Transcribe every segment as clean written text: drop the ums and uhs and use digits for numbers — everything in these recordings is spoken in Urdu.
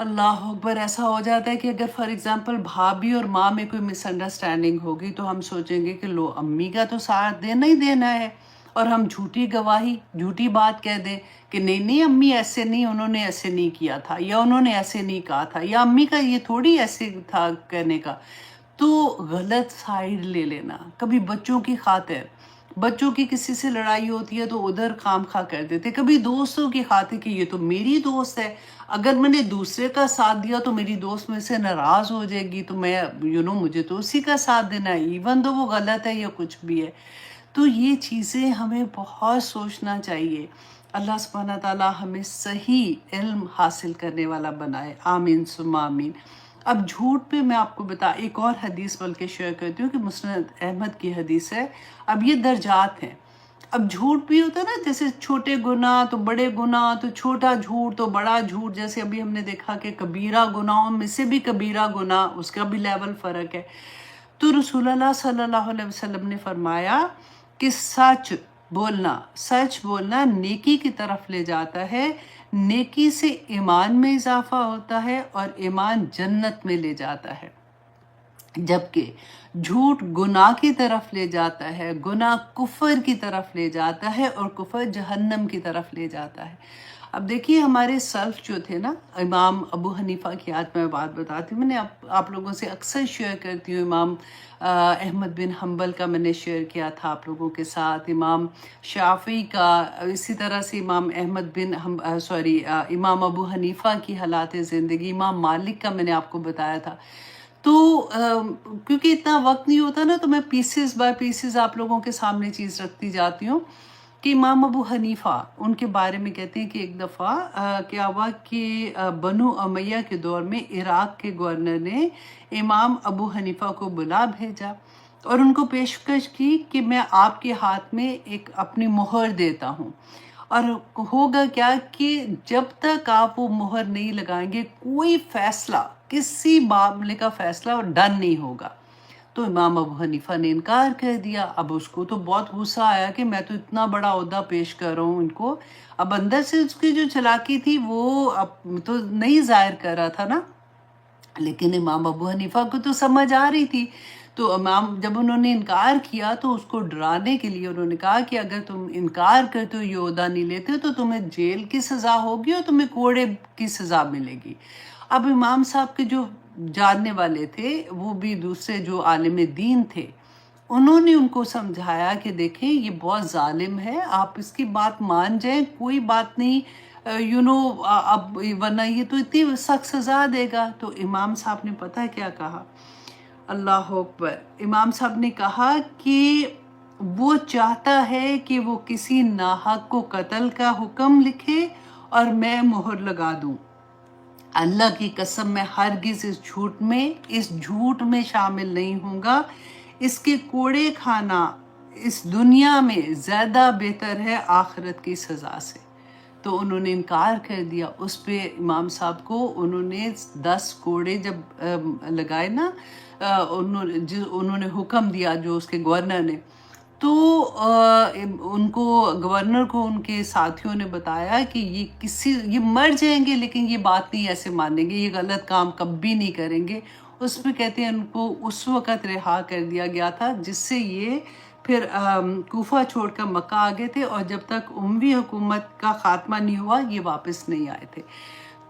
اللہ اکبر. ایسا ہو جاتا ہے کہ اگر فار ایگزامپل بھابھی اور ماں میں کوئی مس انڈرسٹینڈنگ ہوگی تو ہم سوچیں گے کہ لو امی کا تو ساتھ دینا ہی دینا ہے، اور ہم جھوٹی گواہی جھوٹی بات کہہ دیں کہ نہیں نہیں امی ایسے نہیں، انہوں نے ایسے نہیں کیا تھا، یا انہوں نے ایسے نہیں کہا تھا، یا امی کا یہ تھوڑی ایسے تھا کہنے کا. تو غلط سائیڈ لے لینا. کبھی بچوں کی خاطر، بچوں کی کسی سے لڑائی ہوتی ہے تو ادھر خام خواہ کر دیتے. کبھی دوستوں کی خاطر کہ یہ تو میری دوست ہے، اگر میں نے دوسرے کا ساتھ دیا تو میری دوست مجھ سے ناراض ہو جائے گی، تو میں مجھے تو اسی کا ساتھ دینا ہے ایون تو وہ غلط ہے یا کچھ بھی ہے. تو یہ چیزیں ہمیں بہت سوچنا چاہیے. اللہ سبحانہ تعالیٰ ہمیں صحیح علم حاصل کرنے والا بنائے. آمین ثم آمین. اب جھوٹ پہ میں آپ کو ایک اور حدیث بلکہ شیئر کرتی ہوں کہ مسند احمد کی حدیث ہے. اب یہ درجات ہیں. اب جھوٹ بھی ہوتا ہے نا، جیسے چھوٹے گناہ تو بڑے گناہ، تو چھوٹا جھوٹ تو بڑا جھوٹ. جیسے ابھی ہم نے دیکھا کہ کبیرہ گناہوں میں سے بھی کبیرہ گناہ، اس کا بھی لیول فرق ہے. تو رسول اللہ صلی اللہ علیہ وسلم نے فرمایا کہ سچ بولنا نیکی کی طرف لے جاتا ہے، نیکی سے ایمان میں اضافہ ہوتا ہے اور ایمان جنت میں لے جاتا ہے، جبکہ جھوٹ گناہ کی طرف لے جاتا ہے، گناہ کفر کی طرف لے جاتا ہے، اور کفر جہنم کی طرف لے جاتا ہے. اب دیکھیے ہمارے سلف جو تھے نا، امام ابو حنیفہ کی آج میں بات بتاتی ہوں. میں نے آپ لوگوں سے اکثر شیئر کرتی ہوں. امام احمد بن حنبل کا میں نے شیئر کیا تھا آپ لوگوں کے ساتھ، امام شافعی کا، اسی طرح سے امام امام ابو حنیفہ کی حالات زندگی، امام مالک کا میں نے آپ کو بتایا تھا. تو کیونکہ اتنا وقت نہیں ہوتا نا، تو میں پیسز بائی پیسز آپ لوگوں کے سامنے چیز رکھتی جاتی ہوں. کہ امام ابو حنیفہ، ان کے بارے میں کہتے ہیں کہ ایک دفعہ کیا ہوا کہ بنو امیہ کے دور میں عراق کے گورنر نے امام ابو حنیفہ کو بلا بھیجا اور ان کو پیشکش کی کہ میں آپ کے ہاتھ میں ایک اپنی مہر دیتا ہوں، اور ہوگا کیا کہ جب تک آپ وہ مہر نہیں لگائیں گے کوئی فیصلہ، کسی معاملے کا فیصلہ ڈن نہیں ہوگا. تو امام ابو حنیفہ نے انکار کر دیا. اب اس کو تو بہت غصہ آیا کہ میں تو اتنا بڑا عہدہ پیش کر رہا ہوں ان کو. اب اندر سے اس کی جو چلاکی تھی وہ اب تو نہیں ظاہر کر رہا تھا نا، لیکن امام ابو حنیفہ کو تو سمجھ آ رہی تھی. تو جب انہوں نے انکار کیا تو اس کو ڈرانے کے لیے انہوں نے کہا کہ اگر تم انکار کرتے ہو، یہ عہدہ نہیں لیتے تو تمہیں جیل کی سزا ہوگی اور تمہیں کوڑے کی سزا ملے گی. اب امام صاحب کے جو جاننے والے تھے، وہ بھی دوسرے جو عالم دین تھے، انہوں نے ان کو سمجھایا کہ دیکھیں یہ بہت ظالم ہے، آپ اس کی بات مان جائیں، کوئی بات نہیں، اب ورنہ یہ تو اتنی سخت سزا دے گا. تو امام صاحب نے پتہ ہے کیا کہا؟ اللہ اکبر. امام صاحب نے کہا کہ وہ چاہتا ہے کہ وہ کسی ناحق کو قتل کا حکم لکھے اور میں مہر لگا دوں. اللہ کی قسم میں ہرگز اس جھوٹ میں شامل نہیں ہوں گا. اس کے کوڑے کھانا اس دنیا میں زیادہ بہتر ہے آخرت کی سزا سے. تو انہوں نے انکار کر دیا. اس پہ امام صاحب کو انہوں نے 10 کوڑے جب لگائے نا، انہوں نے حکم دیا جو اس کے گورنر نے، تو ان کو گورنر کو ان کے ساتھیوں نے بتایا کہ یہ مر جائیں گے لیکن یہ بات نہیں ایسے مانیں گے، یہ غلط کام کبھی نہیں کریں گے. اس میں کہتے ہیں ان کو اس وقت رہا کر دیا گیا تھا جس سے یہ پھر کوفہ چھوڑ کر مکہ آ گئے تھے، اور جب تک اموی حکومت کا خاتمہ نہیں ہوا یہ واپس نہیں آئے تھے.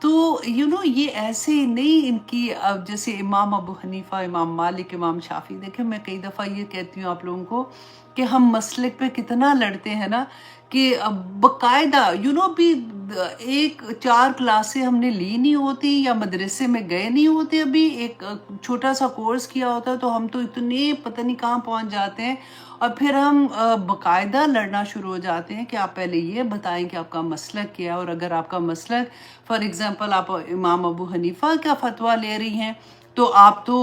تو یہ ایسے نہیں ان کی جیسے امام ابو حنیفہ، امام مالک، امام شافعی. دیکھیں میں کئی دفعہ یہ کہتی ہوں آپ لوگوں کو کہ ہم مسلک پہ کتنا لڑتے ہیں نا، کہ باقاعدہ بھی 4 کلاسیں ہم نے لی نہیں ہوتی یا مدرسے میں گئے نہیں ہوتے، ابھی ایک چھوٹا سا کورس کیا ہوتا ہے تو ہم تو اتنے پتہ نہیں کہاں پہنچ جاتے ہیں، اور پھر ہم باقاعدہ لڑنا شروع ہو جاتے ہیں کہ آپ پہلے یہ بتائیں کہ آپ کا مسلک کیا ہے. اور اگر آپ کا مسلک فار ایگزامپل آپ امام ابو حنیفہ کا فتویٰ لے رہی ہیں تو آپ تو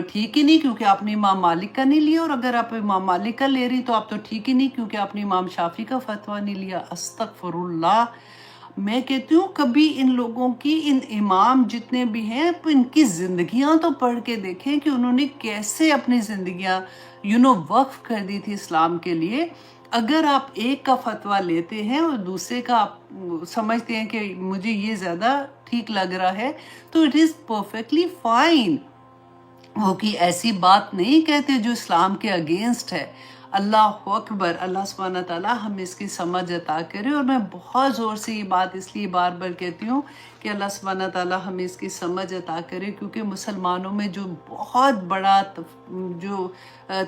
ٹھیک ہی نہیں کیونکہ آپ نے امام مالک کا نہیں لیا، اور اگر آپ امام مالک کا لے رہی تو آپ تو ٹھیک ہی نہیں کیونکہ آپ نے امام شافعی کا فتویٰ نہیں لیا. استغفر اللہ. میں کہتی ہوں کبھی ان لوگوں کی، ان امام جتنے بھی ہیں، ان کی زندگیاں تو پڑھ کے دیکھیں کہ انہوں نے کیسے اپنی زندگیاں وقف کر دی تھی اسلام کے لیے. اگر آپ ایک کا فتویٰ لیتے ہیں اور دوسرے کا آپ سمجھتے ہیں کہ مجھے یہ زیادہ ٹھیک لگ رہا ہے تو اٹ از پرفیکٹلی فائن. وہ کہ ایسی بات نہیں کہتے جو اسلام کے اگینسٹ ہے. اللہ اکبر. اللہ سبحانہ تعالیٰ ہمیں اس کی سمجھ عطا کرے. اور میں بہت زور سے یہ بات اس لیے بار بار کہتی ہوں کہ اللہ سبحانہ تعالیٰ ہمیں اس کی سمجھ عطا کرے، کیونکہ مسلمانوں میں جو بہت بڑا جو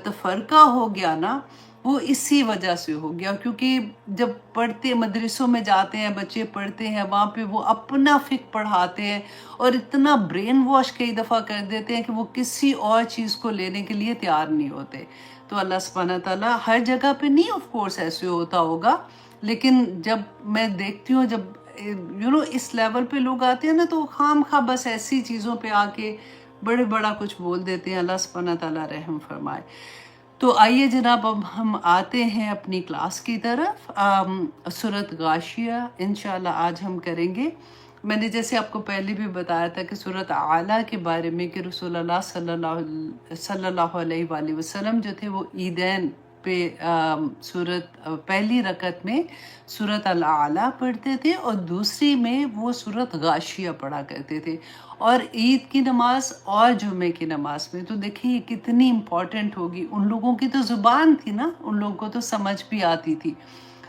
تفرقہ ہو گیا نا، وہ اسی وجہ سے ہو گیا. کیونکہ جب پڑھتے مدرسوں میں جاتے ہیں بچے، پڑھتے ہیں وہاں پہ وہ اپنا فقہ پڑھاتے ہیں اور اتنا برین واش کئی دفعہ کر دیتے ہیں کہ وہ کسی اور چیز کو لینے کے لیے تیار نہیں ہوتے. تو اللہ سبحانہ تعالیٰ ہر جگہ پہ نہیں آف کورس ایسے ہوتا ہوگا، لیکن جب میں دیکھتی ہوں جب اس لیول پہ لوگ آتے ہیں نا تو خام خواہ بس ایسی چیزوں پہ آ کے بڑا کچھ بول دیتے ہیں. اللہ سبحانہ تعالیٰ رحم فرمائے. تو آئیے جناب اب ہم آتے ہیں اپنی کلاس کی طرف. سورۃ غاشیہ انشاءاللہ آج ہم کریں گے. میں نے جیسے آپ کو پہلے بھی بتایا تھا کہ سورۃ اعلیٰ کے بارے میں کہ رسول اللہ صلی اللہ علیہ وآلہ وسلم جو تھے وہ عیدین پہ پہلی رکعت میں سورۃ الاعلیٰ پڑھتے تھے اور دوسری میں وہ سورۃ غاشیہ پڑھا کرتے تھے، اور عید کی نماز اور جمعے کی نماز میں. تو دیکھیے کتنی امپورٹنٹ ہوگی. ان لوگوں کی تو زبان تھی نا، ان لوگوں کو تو سمجھ بھی آتی تھی،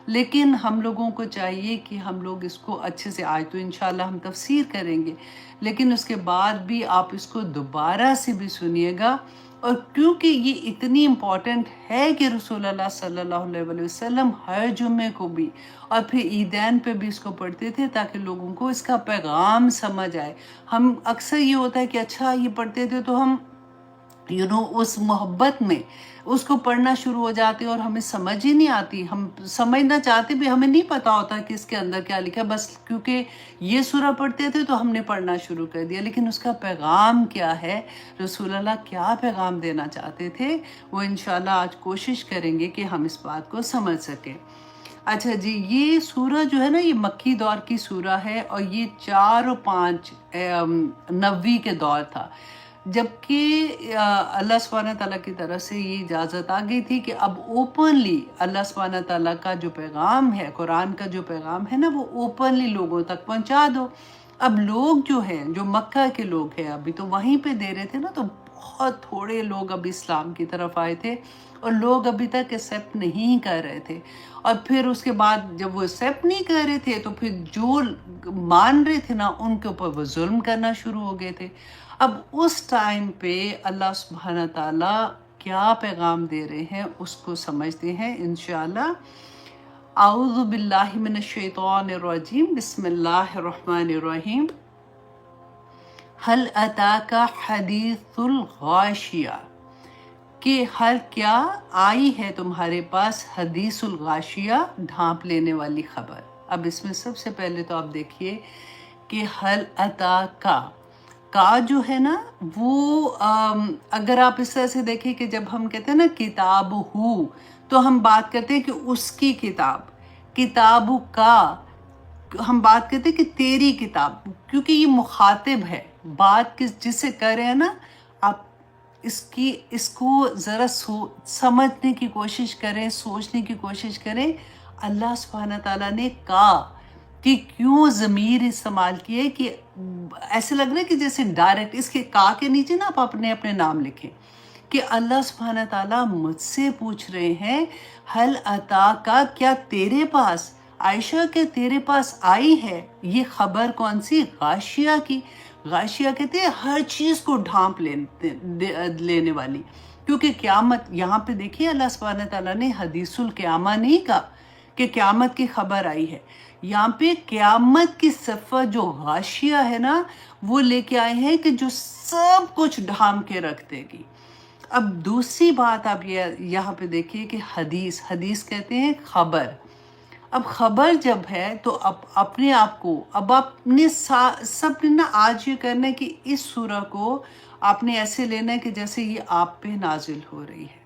لیکن ہم لوگوں کو چاہیے کہ ہم لوگ اس کو اچھے سے، آج تو انشاءاللہ ہم تفسیر کریں گے لیکن اس کے بعد بھی آپ اس کو دوبارہ سے بھی سنیے گا. اور کیونکہ یہ اتنی امپورٹنٹ ہے کہ رسول اللہ صلی اللہ علیہ وآلہ وسلم ہر جمعے کو بھی اور پھر عیدین پہ بھی اس کو پڑھتے تھے تاکہ لوگوں کو اس کا پیغام سمجھ آئے. ہم اکثر یہ ہوتا ہے کہ اچھا یہ پڑھتے تھے تو ہم اس محبت میں اس کو پڑھنا شروع ہو جاتے ہیں اور ہمیں سمجھ ہی نہیں آتی. ہم سمجھنا چاہتے بھی ہمیں نہیں پتا ہوتا کہ اس کے اندر کیا لکھا ہے، بس کیونکہ یہ سورہ پڑھتے تھے تو ہم نے پڑھنا شروع کر دیا. لیکن اس کا پیغام کیا ہے، رسول اللہ کیا پیغام دینا چاہتے تھے، وہ انشاءاللہ آج کوشش کریں گے کہ ہم اس بات کو سمجھ سکیں. اچھا جی، یہ سورہ جو ہے نا یہ مکی دور کی سورہ ہے اور یہ 4 اور 5 90 کے دور تھا، جبکہ اللہ سبحانہ تعالیٰ کی طرف سے یہ اجازت آ گئی تھی کہ اب اوپنلی اللہ سبحانہ تعالیٰ کا جو پیغام ہے، قرآن کا جو پیغام ہے نا، وہ اوپنلی لوگوں تک پہنچا دو. اب لوگ جو ہیں، جو مکہ کے لوگ ہیں، ابھی تو وہیں پہ دے رہے تھے نا، تو بہت تھوڑے لوگ اب اسلام کی طرف آئے تھے اور لوگ ابھی تک ایکسیپٹ نہیں کر رہے تھے. اور پھر اس کے بعد جب وہ ایکسیپٹ نہیں کر رہے تھے تو پھر جو مان رہے تھے نا ان کے اوپر وہ ظلم کرنا شروع ہو گئے تھے. اب اس ٹائم پہ اللہ سبحانہ تعالیٰ کیا پیغام دے رہے ہیں اس کو سمجھتے ہیں انشاءاللہ. اعوذ باللہ من الشیطان الرجیم، بسم اللہ الرحمن الرحیم. هل اتاک حدیث الغاشیہ، کہ ہر کیا آئی ہے تمہارے پاس حدیث الغاشیہ، ڈھانپ لینے والی خبر. اب اس میں سب سے پہلے تو آپ دیکھیے کہ ہل اتاکا کا جو ہے نا وہ اگر آپ اس طرح سے دیکھیں کہ جب ہم کہتے ہیں نا کتاب ہو، تو ہم بات کرتے ہیں کہ اس کی کتاب. کتاب کا ہم بات کرتے ہیں کہ تیری کتاب، کیونکہ یہ مخاطب ہے. بات جس سے کر رہے ہیں نا آپ، اس کو ذرا سمجھنے کی کوشش کریں، سوچنے کی کوشش کریں. اللہ سبحانہ تعالیٰ نے کہا کہ کیوں ضمیر استعمال کیے، کہ ایسے لگ رہا ہے کہ جیسے ڈائریکٹ اس کے کا کے نیچے نا آپ اپنے اپنے نام لکھیں کہ اللہ سبحانہ تعالیٰ مجھ سے پوچھ رہے ہیں حل اتاکا، کیا تیرے پاس، عائشہ کیا تیرے پاس آئی ہے یہ خبر، کون سی، غاشیہ کی. غاشیہ کہتے ہیں ہر چیز کو ڈھانپ لینے والی. کیونکہ قیامت، یہاں پہ دیکھیے اللہ سبحانہ تعالیٰ نے حدیث القیامہ نہیں کہا کہ قیامت کی خبر آئی ہے، یہاں پہ قیامت کی صفت جو غاشیہ ہے نا وہ لے کے آئے ہیں کہ جو سب کچھ ڈھانپ کے رکھ دے گی. اب دوسری بات آپ یہاں پہ دیکھیے کہ حدیث کہتے ہیں خبر. اب خبر جب ہے تو اب اپنے آپ کو، اب آپ نے سب نے نا آج یہ کرنا ہے کہ اس سورہ کو آپ نے ایسے لینا ہے کہ جیسے یہ آپ پہ نازل ہو رہی ہے.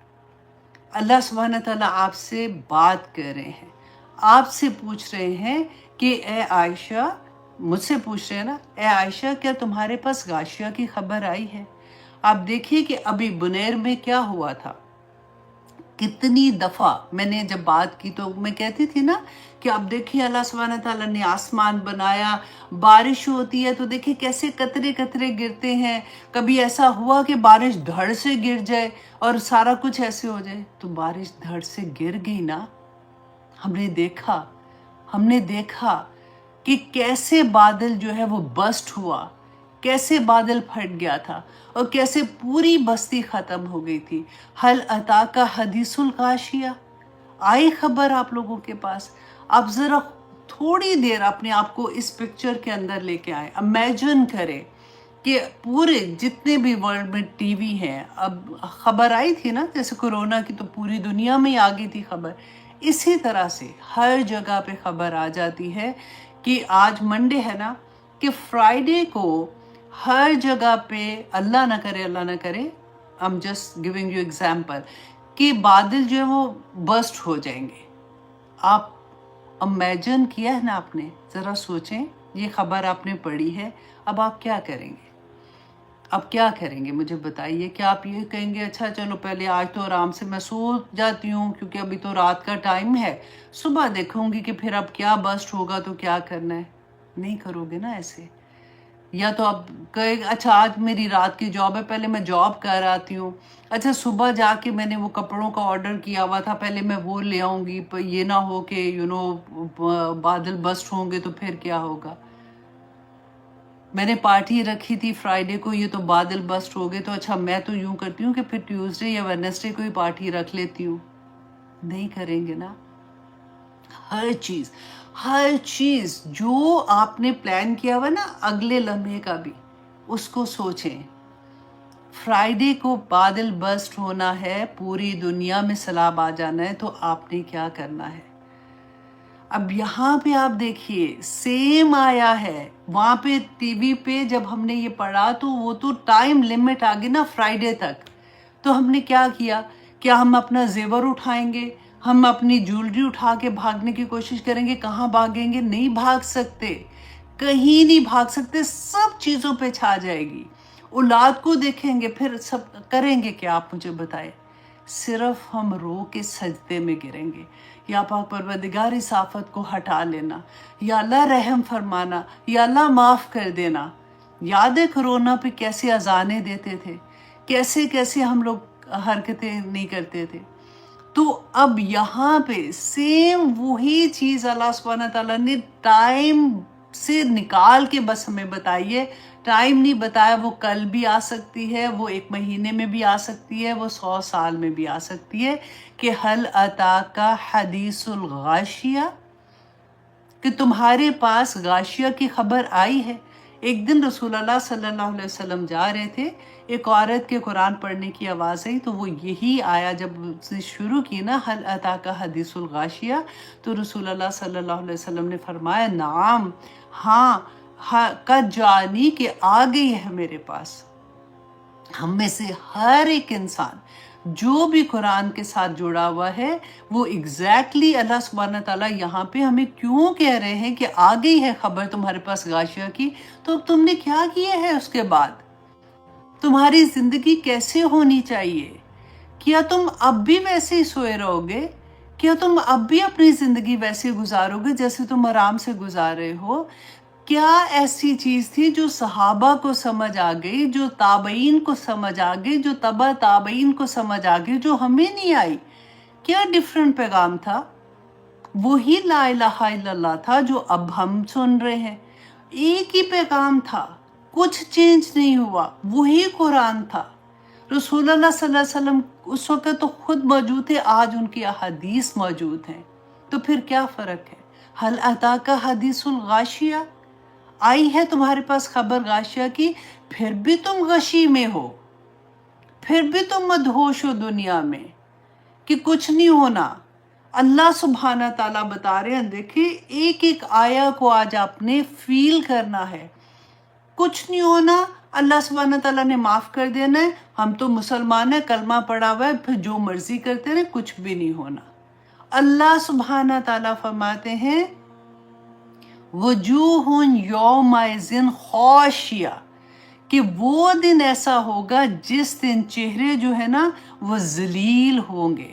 اللہ سبحانہ تعالیٰ آپ سے بات کر رہے ہیں، آپ سے پوچھ رہے ہیں کہ اے عائشہ، مجھ سے پوچھ رہے ہیں نا، اے عائشہ کیا تمہارے پاس غاشیہ کی خبر آئی ہے. آپ دیکھیے کہ ابھی بنیر میں کیا ہوا تھا. کتنی دفعہ میں نے جب بات کی تو میں کہتی تھی نا کہ اب دیکھیے اللہ سبحانہ تعالیٰ نے آسمان بنایا، بارش ہوتی ہے تو دیکھیے کیسے قطرے قطرے گرتے ہیں. کبھی ایسا ہوا کہ بارش دھڑ سے گر جائے اور سارا کچھ ایسے ہو جائے، تو بارش دھڑ سے گر گئی نا. ہم نے دیکھا کہ کیسے بادل جو ہے وہ بسٹ ہوا، کیسے بادل پھٹ گیا تھا اور کیسے پوری بستی ختم ہو گئی تھی. حل اتاکا حدیث الغاشیہ، آئی خبر آپ لوگوں کے پاس؟ آپ ذرا تھوڑی دیر اپنے آپ کو اس پکچر کے اندر لے کے آئیں. امیجن کریں کہ پورے جتنے بھی ورلڈ میں ٹی وی ہیں، اب خبر آئی تھی نا جیسے کورونا کی تو پوری دنیا میں ہی آ گئی تھی خبر، اسی طرح سے ہر جگہ پہ خبر آ جاتی ہے کہ آج منڈے ہے نا، کہ فرائیڈے کو ہر جگہ پہ اللہ نہ کرے I'm just giving you example کہ بادل جو ہے وہ برسٹ ہو جائیں گے. آپ امیجن کیا ہے نا آپ نے؟ ذرا سوچیں، یہ خبر آپ نے پڑھی ہے، اب آپ کیا کریں گے؟ اب کیا کریں گے مجھے بتائیے. کیا آپ یہ کہیں گے اچھا چلو پہلے آج تو آرام سے میں سو جاتی ہوں کیونکہ ابھی تو رات کا ٹائم ہے، صبح دیکھوں گی کہ پھر اب کیا برسٹ ہوگا تو کیا کرنا ہے؟ نہیں کرو گے نا ایسے. یا تو آپ کہے اچھا آج میری رات کی جاب ہے، پہلے میں جاب کر آتی ہوں، اچھا صبح جا کے میں نے وہ کپڑوں کا آرڈر کیا ہوا تھا، پہلے میں وہ لے آؤں گی، یہ نہ ہو کہ بادل بسٹ ہوں گے تو پھر کیا ہوگا. میں نے پارٹی رکھی تھی فرائیڈے کو، یہ تو بادل بسٹ ہو گئے، تو اچھا میں تو یوں کرتی ہوں کہ پھر ٹیوزڈے یا ویڈنسڈے کو ہی پارٹی رکھ لیتی ہوں. نہیں کریں گے نا. ہر چیز جو آپ نے پلان کیا ہوا نا اگلے لمحے کا بھی، اس کو سوچیں. فرائیڈے کو بادل برسٹ ہونا ہے، پوری دنیا میں سیلاب آ جانا ہے، تو آپ نے کیا کرنا ہے؟ اب یہاں پہ آپ دیکھیے سیم آیا ہے، وہاں پہ ٹی وی پہ جب ہم نے یہ پڑھا تو وہ تو ٹائم لیمٹ آ گئی نا فرائیڈے تک. تو ہم نے کیا کیا؟ کیا ہم اپنا زیور اٹھائیں گے؟ ہم اپنی جولری اٹھا کے بھاگنے کی کوشش کریں گے؟ کہاں بھاگیں گے؟ نہیں بھاگ سکتے، کہیں نہیں بھاگ سکتے، سب چیزوں پہ چھا جائے گی. اولاد کو دیکھیں گے، پھر سب کریں گے کیا آپ مجھے بتائیں؟ صرف ہم رو کے سجدے میں گریں گے. یا پاک پروردگار اس آفت کو ہٹا لینا، یا اللہ رحم فرمانا، یا اللہ معاف کر دینا. یاد ہے کرونا پہ کیسے اذانیں دیتے تھے، کیسے کیسے ہم لوگ حرکتیں نہیں کرتے تھے. تو اب یہاں پہ سیم وہی چیز اللہ سبحانہ تعالیٰ نے ٹائم سے نکال کے بس ہمیں بتائیے. ٹائم نہیں بتایا، وہ کل بھی آ سکتی ہے، وہ 1 مہینے میں بھی آ سکتی ہے، وہ 100 سال میں بھی آ سکتی ہے. کہ حل اتاکا حدیث الغاشیہ، کہ تمہارے پاس غاشیہ کی خبر آئی ہے. ایک دن رسول اللہ صلی اللہ علیہ وسلم جا رہے تھے، ایک عورت کے قرآن پڑھنے کی آواز آئی تو وہ یہی آیا جب اس نے شروع کی نا حل اتاکا حدیث الغاشیہ، تو رسول اللہ صلی اللہ علیہ وسلم نے فرمایا نعم، ہاں قد جانی، کہ آ گئی ہے میرے پاس. ہم میں سے ہر ایک انسان جو بھی قرآن کے ساتھ جڑا ہوا ہے وہ ایگزیکٹلی اللہ سبحانہ تعالیٰ یہاں پہ ہمیں کیوں کہہ رہے ہیں کہ آ گئی ہے خبر تمہارے پاس غاشیہ کی. تو اب تم نے کیا کیا ہے اس کے بعد؟ تمہاری زندگی کیسے ہونی چاہیے؟ کیا تم اب بھی ویسے ہی سوئے رہو گے؟ کیا تم اب بھی اپنی زندگی ویسے گزارو گے جیسے تم آرام سے گزار رہے ہو؟ کیا ایسی چیز تھی جو صحابہ کو سمجھ آ گئی، جو تابعین کو سمجھ آ گئی، جو تبع تابعین کو سمجھ آ گئی، جو ہمیں نہیں آئی؟ کیا ڈیفرنٹ پیغام تھا؟ وہی لا الہ الا اللہ تھا جو اب ہم سن رہے ہیں. ایک ہی پیغام تھا، کچھ چینج نہیں ہوا، وہی قرآن تھا. رسول اللہ صلی اللہ علیہ وسلم اس وقت تو خود موجود تھے، آج ان کی احادیث موجود ہیں. تو پھر کیا فرق ہے؟ حل اتاکا حدیث الغاشیہ، آئی ہے تمہارے پاس خبر غاشیہ کی، پھر بھی تم غشی میں ہو، پھر بھی تم مدہوش ہو دنیا میں کہ کچھ نہیں ہونا. اللہ سبحانہ تعالیٰ بتا رہے ہیں دیکھیں ایک ایک آیا کو آج آپ نے فیل کرنا ہے. کچھ نہیں ہونا، اللہ سبحانہ تعالیٰ نے معاف کر دینا ہے. ہم تو مسلمان ہیں، کلمہ پڑھا ہوا ہے، پھر جو مرضی کرتے رہے، کچھ بھی نہیں ہونا. اللہ سبحانہ تعالیٰ فرماتے ہیں وجوہ یومئذ خاشیہ، کہ وہ دن ایسا ہوگا جس دن چہرے جو ہے نا وہ ذلیل ہوں گے،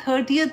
30th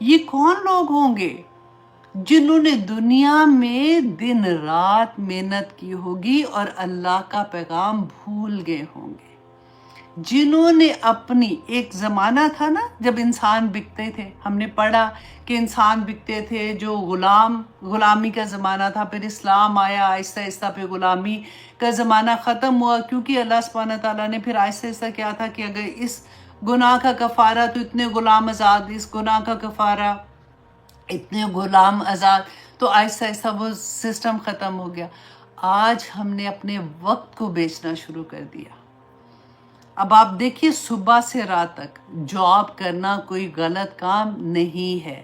یہ کون لوگ ہوں گے جنہوں نے دنیا میں دن رات محنت کی ہوگی اور اللہ کا پیغام بھول گئے ہوں گے، جنہوں نے اپنی، ایک زمانہ تھا نا جب انسان بکتے تھے، ہم نے پڑھا کہ انسان بکتے تھے، جو غلامی کا زمانہ تھا، پھر اسلام آیا، آہستہ آہستہ پہ غلامی کا زمانہ ختم ہوا، کیونکہ اللہ سبحانہ تعالیٰ نے پھر آہستہ آہستہ کیا تھا کہ اگر اس گناہ کا کفارہ تو اتنے غلام آزاد، اس گناہ کا کفارہ اتنے غلام آزاد، تو آہستہ آہستہ وہ سسٹم ختم ہو گیا۔ آج ہم نے اپنے وقت کو بیچنا شروع کر دیا۔ اب آپ دیکھیے، صبح سے رات تک جاب کرنا کوئی غلط کام نہیں ہے،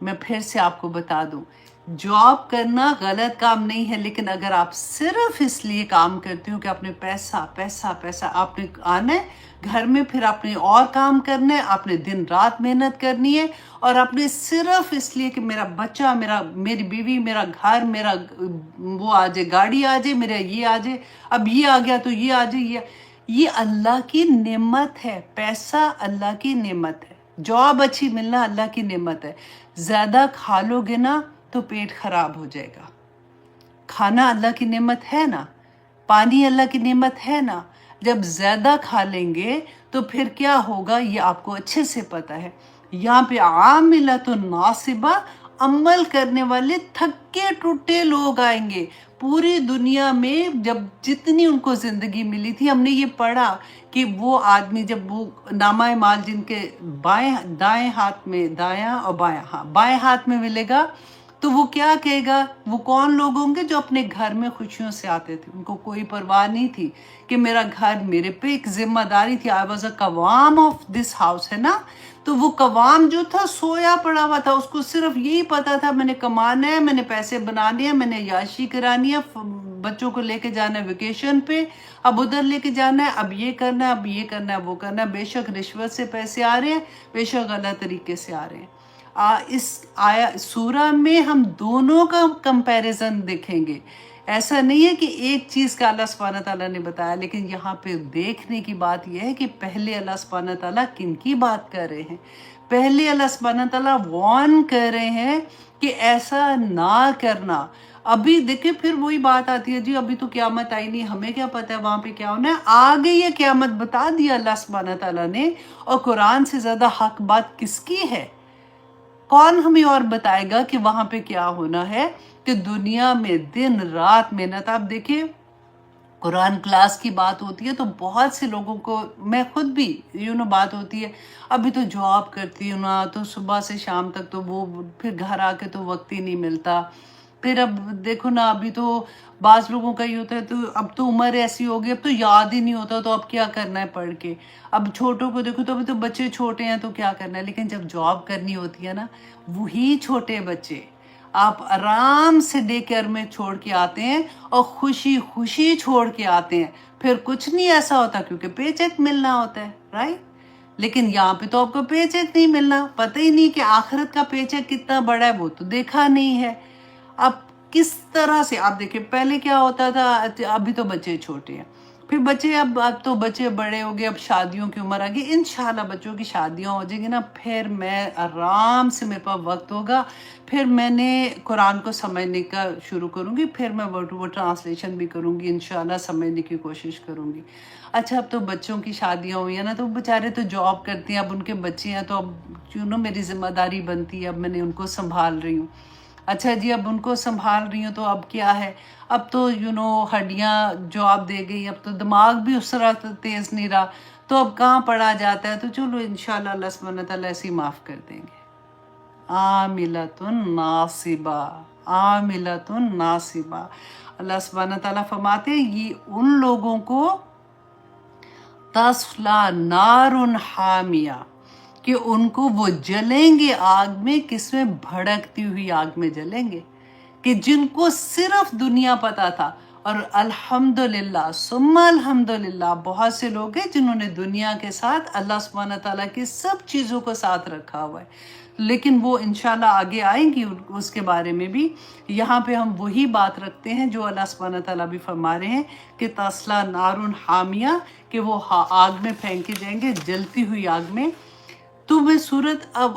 میں پھر سے آپ کو بتا دوں، جاب کرنا غلط کام نہیں ہے، لیکن اگر آپ صرف اس لیے کام کرتے ہو کہ آپ نے پیسہ پیسہ پیسہ، آپ نے آنا ہے گھر میں، پھر آپ نے اور کام کرنا ہے، آپ نے دن رات محنت کرنی ہے، اور آپ نے صرف اس لیے کہ میرا بچہ، میری بیوی، میرا گھر، میرا وہ آ جائے، گاڑی آ جائے، میرا یہ آ جائے، اب یہ آ گیا تو یہ آ جائے، یہ اللہ کی نعمت ہے۔ پیسہ اللہ کی نعمت ہے، جاب اچھی ملنا اللہ کی نعمت ہے۔ زیادہ کھا لو گے نا تو پیٹ خراب ہو جائے گا۔ کھانا اللہ کی نعمت ہے نا، پانی اللہ کی نعمت ہے نا، جب زیادہ کھا لیں گے تو پھر کیا ہوگا یہ آپ کو اچھے سے پتہ ہے۔ یہاں پہ عاملۃ ناصبہ، عمل کرنے والے تھکے ٹوٹے لوگ آئیں گے پوری دنیا میں۔ جب جتنی ان کو زندگی ملی تھی، ہم نے یہ پڑھا کہ وہ آدمی جب وہ نامہ مال جن کے دائیں ہاتھ میں، دایاں اور بایاں، ہاں بائیں ہاتھ میں ملے گا، تو وہ کیا کہے گا؟ وہ کون لوگ ہوں گے جو اپنے گھر میں خوشیوں سے آتے تھے، ان کو کوئی پرواہ نہیں تھی کہ میرا گھر، میرے پہ ایک ذمہ داری تھی، آئی واز اے قوام آف دس ہاؤس، ہے نا؟ تو وہ قوام جو تھا سویا پڑا ہوا تھا، اس کو صرف یہی پتا تھا میں نے کمانا ہے، میں نے پیسے بنانے ہیں، میں نے عیاشی کرانی ہے، بچوں کو لے کے جانا ہے ویکیشن پہ، اب ادھر لے کے جانا ہے، اب یہ کرنا ہے، اب یہ کرنا ہے، وہ کرنا ہے۔ بے شک رشوت سے پیسے آ رہے ہیں، بے شک غلط طریقے سے آ رہے ہیں۔ اس سورہ میں ہم دونوں کا کمپیریزن دیکھیں گے۔ ایسا نہیں ہے کہ ایک چیز کا اللہ سبحانہ تعالیٰ نے بتایا، لیکن یہاں پہ دیکھنے کی بات یہ ہے کہ پہلے اللہ سبحانہ تعالیٰ کن کی بات کر رہے ہیں۔ پہلے اللہ سبحانہ تعالیٰ وارن کر رہے ہیں کہ ایسا نہ کرنا۔ ابھی دیکھیں پھر وہی بات آتی ہے، جی ابھی تو قیامت آئی نہیں، ہمیں کیا پتہ ہے وہاں پہ کیا ہونا ہے۔ آگے یہ قیامت بتا دیا اللہ سبحانہ تعالیٰ نے، اور قرآن سے زیادہ حق بات کس کی ہے؟ کون ہمیں اور بتائے گا کہ وہاں پہ کیا ہونا ہے؟ کہ دنیا میں دن رات محنت، آپ دیکھیں قرآن کلاس کی بات ہوتی ہے تو بہت سے لوگوں کو، میں خود بھی بات ہوتی ہے، ابھی تو جاب کرتی ہوں نا، تو صبح سے شام تک تو وہ، پھر گھر آ کے تو وقت ہی نہیں ملتا، پھر اب دیکھو نا، ابھی تو بعض لوگوں کا یہ ہوتا ہے، تو اب تو عمر ایسی ہوگی، اب تو یاد ہی نہیں ہوتا، تو اب کیا کرنا ہے پڑھ کے۔ اب چھوٹوں کو دیکھو تو ابھی تو بچے چھوٹے ہیں تو کیا کرنا ہے، لیکن جب جاب کرنی ہوتی ہے نا، وہی چھوٹے بچے آپ آرام سے ڈے کیئر میں چھوڑ کے آتے ہیں، اور خوشی خوشی چھوڑ کے آتے ہیں، پھر کچھ نہیں ایسا ہوتا کیونکہ پے چیک ملنا ہوتا ہے، رائٹ؟ لیکن یہاں پہ تو آپ کو پے چیک نہیں ملنا، پتہ ہی نہیں کہ آخرت کا پے چیک کتنا بڑا ہے، وہ تو دیکھا نہیں ہے۔ اب کس طرح سے آپ دیکھیں، پہلے کیا ہوتا تھا، ابھی تو بچے چھوٹے ہیں، پھر بچے اب تو بچے بڑے ہو گئے، اب شادیوں کی عمر آ گئی، انشاءاللہ بچوں کی شادیاں ہو جائیں گی نا، پھر میں آرام سے، میرے پاس وقت ہوگا، پھر میں نے قرآن کو سمجھنے کا شروع کروں گی، پھر میں ورڈ ٹو ورڈ ٹرانسلیشن بھی کروں گی، انشاءاللہ سمجھنے کی کوشش کروں گی۔ اچھا، اب تو بچوں کی شادیاں ہوئی ہیں نا، تو بیچارے تو جاب کرتے ہیں، اب ان کے بچے ہیں، تو اب میری ذمہ داری بنتی ہے، اب میں نے ان کو سنبھال رہی ہوں۔ اچھا جی، اب ان کو سنبھال رہی ہوں تو اب کیا ہے، اب تو ہڈیاں جواب دے گئی، اب تو دماغ بھی اس طرح تیز نہیں رہا، تو اب کہاں پڑھا جاتا ہے، تو چلو انشاءاللہ اللہ سبحانہ تعالیٰ ایسے ہی معاف کر دیں گے۔ عاملۃ ناصبہ، عاملۃ ناصبہ، اللہ سبحانہ تعالیٰ فرماتے ہیں یہ ان لوگوں کو تصلا نار حامیہ، کہ ان کو وہ جلیں گے آگ میں، کس میں؟ بھڑکتی ہوئی آگ میں جلیں گے، کہ جن کو صرف دنیا پتا تھا۔ اور الحمدللہ ثم الحمدللہ، بہت سے لوگ ہیں جنہوں نے دنیا کے ساتھ اللہ سبحانہ تعالیٰ کی سب چیزوں کو ساتھ رکھا ہوا ہے، لیکن وہ انشاءاللہ آگے آئیں گی اس کے بارے میں بھی۔ یہاں پہ ہم وہی بات رکھتے ہیں جو اللہ سبحانہ تعالیٰ بھی فرما رہے ہیں کہ تصلا نار حامیہ، کہ وہ آگ میں پھینکے جائیں گے، جلتی ہوئی آگ میں۔ تو میں صورت اب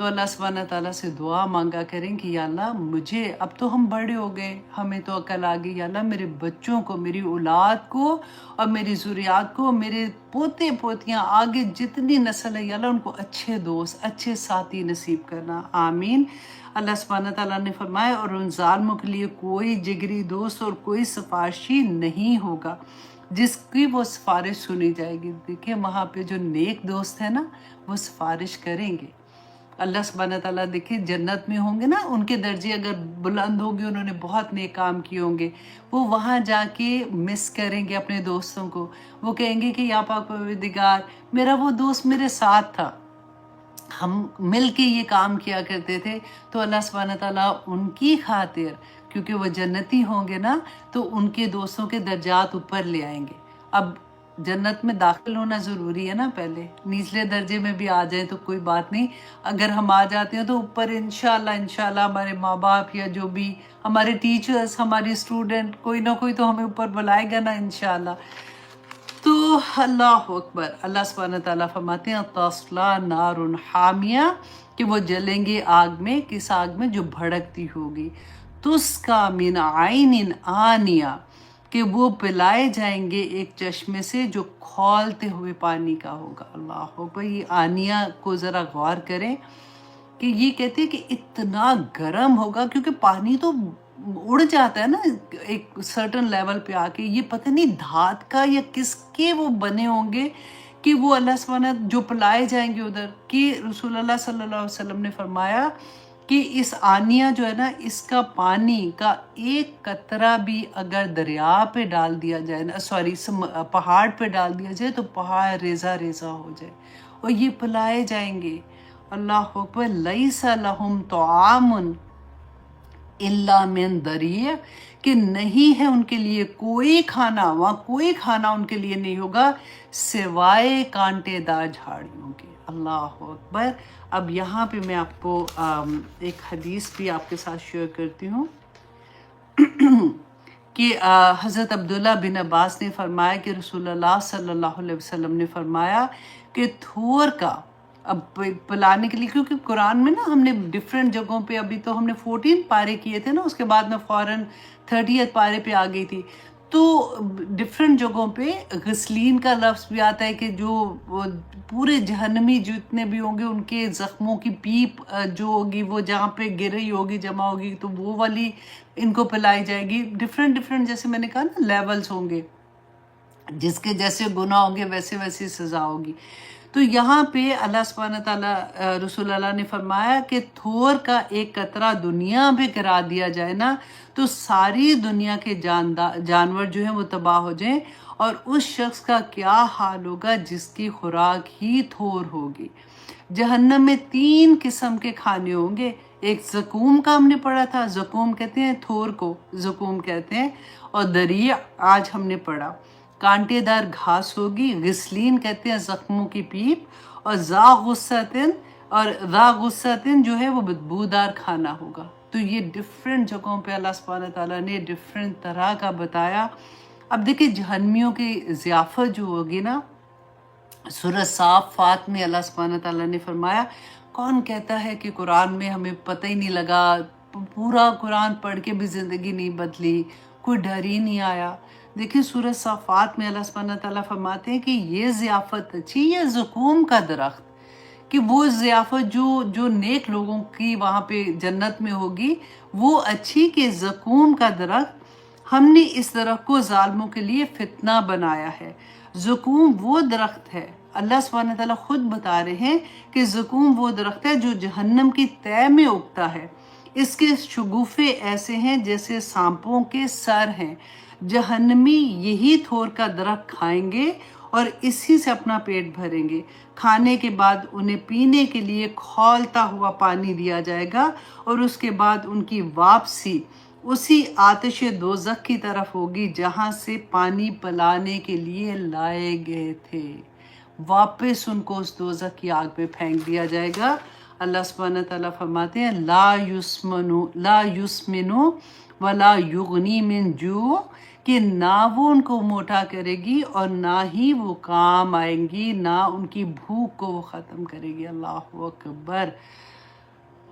تو اللہ سبحانہ تعالیٰ سے دعا مانگا کریں کہ یا اللہ مجھے، اب تو ہم بڑے ہو گئے، ہمیں تو عقل آ گئی، یا اللہ میرے بچوں کو، میری اولاد کو اور میری ذریات کو، میرے پوتے پوتیاں آگے جتنی نسل ہے یا اللہ ان کو اچھے دوست، اچھے ساتھی نصیب کرنا، آمین۔ اللہ سبحانہ تعالیٰ نے فرمایا اور ان ظالموں کے لیے کوئی جگری دوست اور کوئی سفارشی نہیں ہوگا جس کی وہ سفارش سنی جائے گی۔ دیکھیں وہاں پہ جو نیک دوست ہیں نا وہ سفارش کریں گے۔ اللہ سبحانہ تعالیٰ دیکھیں جنت میں ہوں گے نا، ان کے درجے اگر بلند ہوں گے، انہوں نے بہت نیک کام کیے ہوں گے، وہ وہاں جا کے مس کریں گے اپنے دوستوں کو، وہ کہیں گے کہ یا پاک پروردگار میرا وہ دوست میرے ساتھ تھا، ہم مل کے یہ کام کیا کرتے تھے۔ تو اللہ سبحانہ تعالیٰ ان کی خاطر، کیونکہ وہ جنتی ہوں گے نا، تو ان کے دوستوں کے درجات اوپر لے آئیں گے۔ اب جنت میں داخل ہونا ضروری ہے نا، پہلے نچلے درجے میں بھی آ جائیں تو کوئی بات نہیں، اگر ہم آ جاتے ہیں تو اوپر انشاءاللہ ہمارے ماں باپ یا جو بھی ہمارے ٹیچرز، ہماری اسٹوڈنٹ، کوئی نہ کوئی تو ہمیں اوپر بلائے گا نا انشاءاللہ۔ تو اللہ اکبر، اللہ سبحانہ تعالیٰ فرماتے ہیں تصلا نار حامیہ، کہ وہ جلیں گے آگ میں، کس آگ میں؟ جو بھڑکتی ہوگی، تسقا من عین آنیہ، کہ وہ پلائے جائیں گے ایک چشمے سے جو کھولتے ہوئے پانی کا ہوگا۔ اللہ اکبر، یہ آنیہ کو ذرا غور کریں کہ یہ کہتے ہیں کہ اتنا گرم ہوگا، کیونکہ پانی تو اڑ جاتا ہے نا ایک سرٹن لیول پہ آ کے، یہ پتہ نہیں دھات کا یا کس کے وہ بنے ہوں گے کہ وہ اللہ سبحانہ جو پلائے جائیں گے ادھر، کہ رسول اللہ صلی اللہ علیہ وسلم نے فرمایا کہ اس آنیہ جو ہے نا، اس کا پانی کا ایک قطرہ بھی اگر دریا پہ ڈال دیا جائے نا، پہاڑ پہ ڈال دیا جائے تو پہاڑ ریزہ ریزہ ہو جائے، اور یہ پلائے جائیں گے۔ اللہ اکبر، لیس لہم طعام الا من ضریع، کہ نہیں ہے ان کے لیے کوئی کھانا، وہاں کوئی کھانا ان کے لیے نہیں ہوگا سوائے کانٹے دار جھاڑیوں کے۔ اللہ اکبر۔ اب یہاں پہ میں آپ کو ایک حدیث بھی آپ کے ساتھ شیئر کرتی ہوں کہ حضرت عبداللہ بن عباس نے فرمایا کہ رسول اللہ صلی اللہ علیہ وسلم نے فرمایا کہ تھور کا، اب پلانے کے لیے، کیونکہ قرآن میں نا ہم نے ڈفرینٹ جگہوں پہ، ابھی تو ہم نے 14 پارے کیے تھے نا، اس کے بعد میں فوراً 30 پارے پہ آ گئی تھی، تو ڈفرینٹ جگہوں پہ غسلین کا لفظ بھی آتا ہے کہ جو پورے جہنمی جتنے بھی ہوں گے ان کے زخموں کی پیپ جو ہوگی وہ جہاں پہ گر رہی ہوگی، جمع ہوگی، تو وہ والی ان کو پلائی جائے گی۔ ڈفرینٹ جیسے میں نے کہا نا لیولز ہوں گے، جس کے جیسے گناہ ہوں گے ویسے ویسے سزا ہوگی۔ تو یہاں پہ اللہ سبحانہ تعالیٰ، رسول اللہ نے فرمایا کہ تھور کا ایک قطرہ دنیا پہ گرا دیا جائے نا، تو ساری دنیا کے جانور جو ہیں وہ تباہ ہو جائیں، اور اس شخص کا کیا حال ہوگا جس کی خوراک ہی تھور ہوگی۔ جہنم میں 3 قسم کے کھانے ہوں گے، ایک زقوم کا ہم نے پڑھا تھا، زقوم کہتے ہیں تھور کو، زقوم کہتے ہیں، اور دریع آج ہم نے پڑھا، کانٹے دار گھاس ہوگی، غسلین کہتے ہیں زخموں کی پیپ، اور ذا غصتن جو ہے وہ بدبودار کھانا ہوگا۔ تو یہ ڈفرینٹ جگہوں پہ اللہ سبحانہ تعالیٰ نے ڈفرینٹ طرح کا بتایا۔ اب دیکھیں جہنمیوں کی ضیافت جو ہوگی نا، سورہ صافات میں اللہ سبحانہ تعالیٰ نے فرمایا، کون کہتا ہے کہ قرآن میں ہمیں پتہ ہی نہیں لگا، پورا قرآن پڑھ کے بھی زندگی نہیں بدلی، کوئی ڈر ہی نہیں آیا۔ دیکھیں سورہ صافات میں اللہ سبحانہ تعالیٰ فرماتے ہیں کہ یہ ضیافت اچھی، یہ زقوم کا درخت، کہ وہ ضیافت جو نیک لوگوں کی وہاں پہ جنت میں ہوگی وہ اچھی، کہ زقوم کا درخت ہم نے اس درخت کو ظالموں کے لیے فتنہ بنایا ہے۔ زقوم وہ درخت ہے، اللہ سبحانہ تعالیٰ خود بتا رہے ہیں کہ زقوم وہ درخت ہے جو جہنم کی تہہ میں اگتا ہے، اس کے شگوفے ایسے ہیں جیسے سانپوں کے سر ہیں، جہنمی یہی تھور کا درخت کھائیں گے اور اسی سے اپنا پیٹ بھریں گے، کھانے کے بعد انہیں پینے کے لیے کھولتا ہوا پانی دیا جائے گا، اور اس کے بعد ان کی واپسی اسی آتش دوزخ کی طرف ہوگی جہاں سے پانی پلانے کے لیے لائے گئے تھے، واپس ان کو اس دوزخ کی آگ پہ پھینک دیا جائے گا۔ اللہ سبحانہ تعالیٰ فرماتے ہیں لا یسمنو ولا یغنی من جوع، کہ نہ وہ ان کو موٹا کرے گی اور نہ ہی وہ کام آئیں گی، نہ ان کی بھوک کو وہ ختم کرے گی۔ اللہ اکبر۔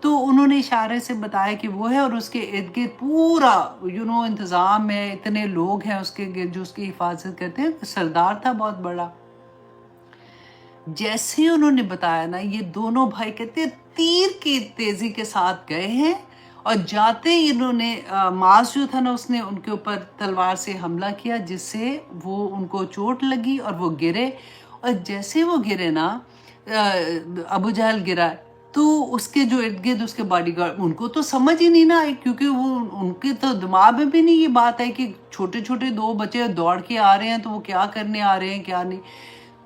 تو انہوں نے اشارے سے بتایا کہ وہ ہے، اور اس کے ارد گرد پورا انتظام ہے، اتنے لوگ ہیں اس کے گرد جو اس کی حفاظت کرتے ہیں، سردار تھا بہت بڑا۔ جیسے ہی انہوں نے بتایا نا، یہ دونوں بھائی کہتے ہیں تیر کی تیزی کے ساتھ گئے ہیں، اور جاتے ہی انہوں نے معاذ جو تھا نا، اس نے ان کے اوپر تلوار سے حملہ کیا، جس سے وہ ان کو چوٹ لگی اور وہ گرے، اور جیسے وہ گرے نا، ابو جہل گرا، تو اس کے جو ارد گرد اس کے باڈی گارڈ، ان کو تو سمجھ ہی نہیں نا آئی، کیونکہ وہ ان کے تو دماغ میں بھی نہیں یہ بات ہے کہ چھوٹے چھوٹے دو بچے دوڑ کے آ رہے ہیں تو وہ کیا کرنے آ رہے ہیں کیا نہیں۔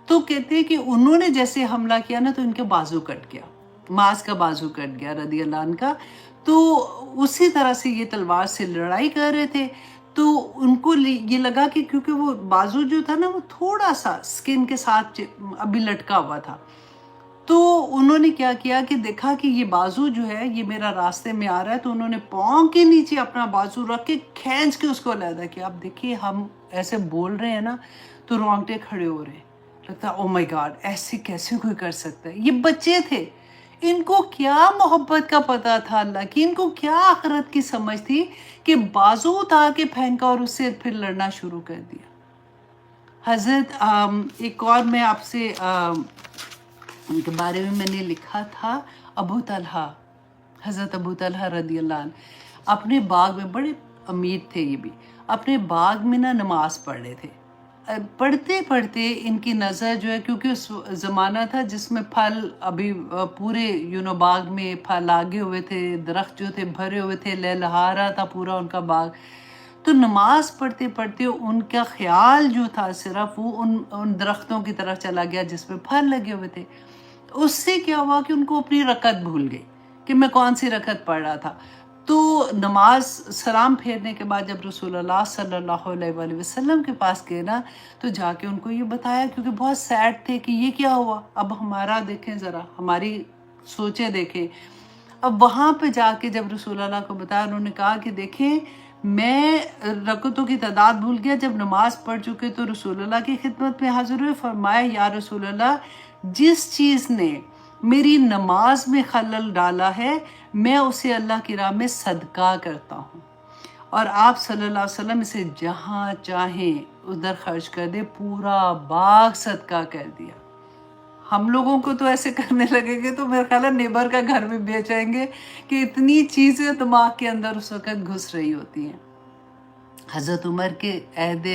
تو کہتے ہیں کہ انہوں نے جیسے حملہ کیا نا، تو ان کے بازو کٹ گیا، معاذ کا بازو کٹ گیا رضی اللہ عنہ کا۔ تو اسی طرح سے یہ تلوار سے لڑائی کر رہے تھے، تو ان کو یہ لگا کہ کیونکہ وہ بازو جو تھا نا، وہ تھوڑا سا سکن کے ساتھ ابھی لٹکا ہوا تھا، تو انہوں نے کیا کیا کہ دیکھا کہ یہ بازو جو ہے یہ میرا راستے میں آ رہا ہے، تو انہوں نے پاؤں کے نیچے اپنا بازو رکھ کے کھینچ کے اس کو علیحدہ کیا۔ اب دیکھیے ہم ایسے بول رہے ہیں نا تو رونگٹے کھڑے ہو رہے ہیں، لگتا ہے او مائی گاڈ، ایسے کیسے کوئی کر سکتا ہے۔ یہ بچے تھے، ان کو کیا محبت کا پتہ تھا اللہ کی، ان کو کیا آخرت کی سمجھ تھی کہ بازو اتار کے پھینکا اور اس سے پھر لڑنا شروع کر دیا۔ حضرت ایک اور میں آپ سے ان کے بارے میں نے لکھا تھا، ابو طلحہ، حضرت ابو طلحہ رضی اللہ عنہ اپنے باغ میں، بڑے امیر تھے یہ بھی، اپنے باغ میں نا نماز پڑھ رہے تھے۔ پڑھتے پڑھتے ان کی نظر جو ہے، کیونکہ اس زمانہ تھا جس میں پھل ابھی پورے باغ میں پھل آگے ہوئے تھے، درخت جو تھے بھرے ہوئے تھے، لہلہا رہا تھا پورا ان کا باغ۔ تو نماز پڑھتے پڑھتے ان کا خیال جو تھا صرف وہ ان درختوں کی طرف چلا گیا جس پہ پھل لگے ہوئے تھے۔ اس سے کیا ہوا کہ ان کو اپنی رکعت بھول گئی کہ میں کون سی رکعت پڑھ رہا تھا۔ تو نماز سلام پھیرنے کے بعد جب رسول اللہ صلی اللہ علیہ وآلہ وسلم کے پاس گئے نا، تو جا کے ان کو یہ بتایا، کیونکہ بہت سیڈ تھے کہ یہ کیا ہوا، اب ہمارا دیکھیں ذرا، ہماری سوچیں دیکھیں۔ اب وہاں پہ جا کے جب رسول اللہ کو بتایا، انہوں نے کہا کہ دیکھیں میں رکعتوں کی تعداد بھول گیا، جب نماز پڑھ چکے تو رسول اللہ کی خدمت میں حاضر ہوئے، فرمایا یا رسول اللہ، جس چیز نے میری نماز میں خلل ڈالا ہے میں اسے اللہ کی راہ میں صدقہ کرتا ہوں، اور آپ صلی اللہ علیہ وسلم اسے جہاں چاہیں ادھر خرچ کر دے، پورا باغ صدقہ کر دیا۔ ہم لوگوں کو تو ایسے کرنے لگے گے تو میرا خیال ہے نیبر کا گھر بھی بیچیں گے، کہ اتنی چیزیں دماغ کے اندر اس وقت گھس رہی ہوتی ہیں۔ حضرت عمر کے عہد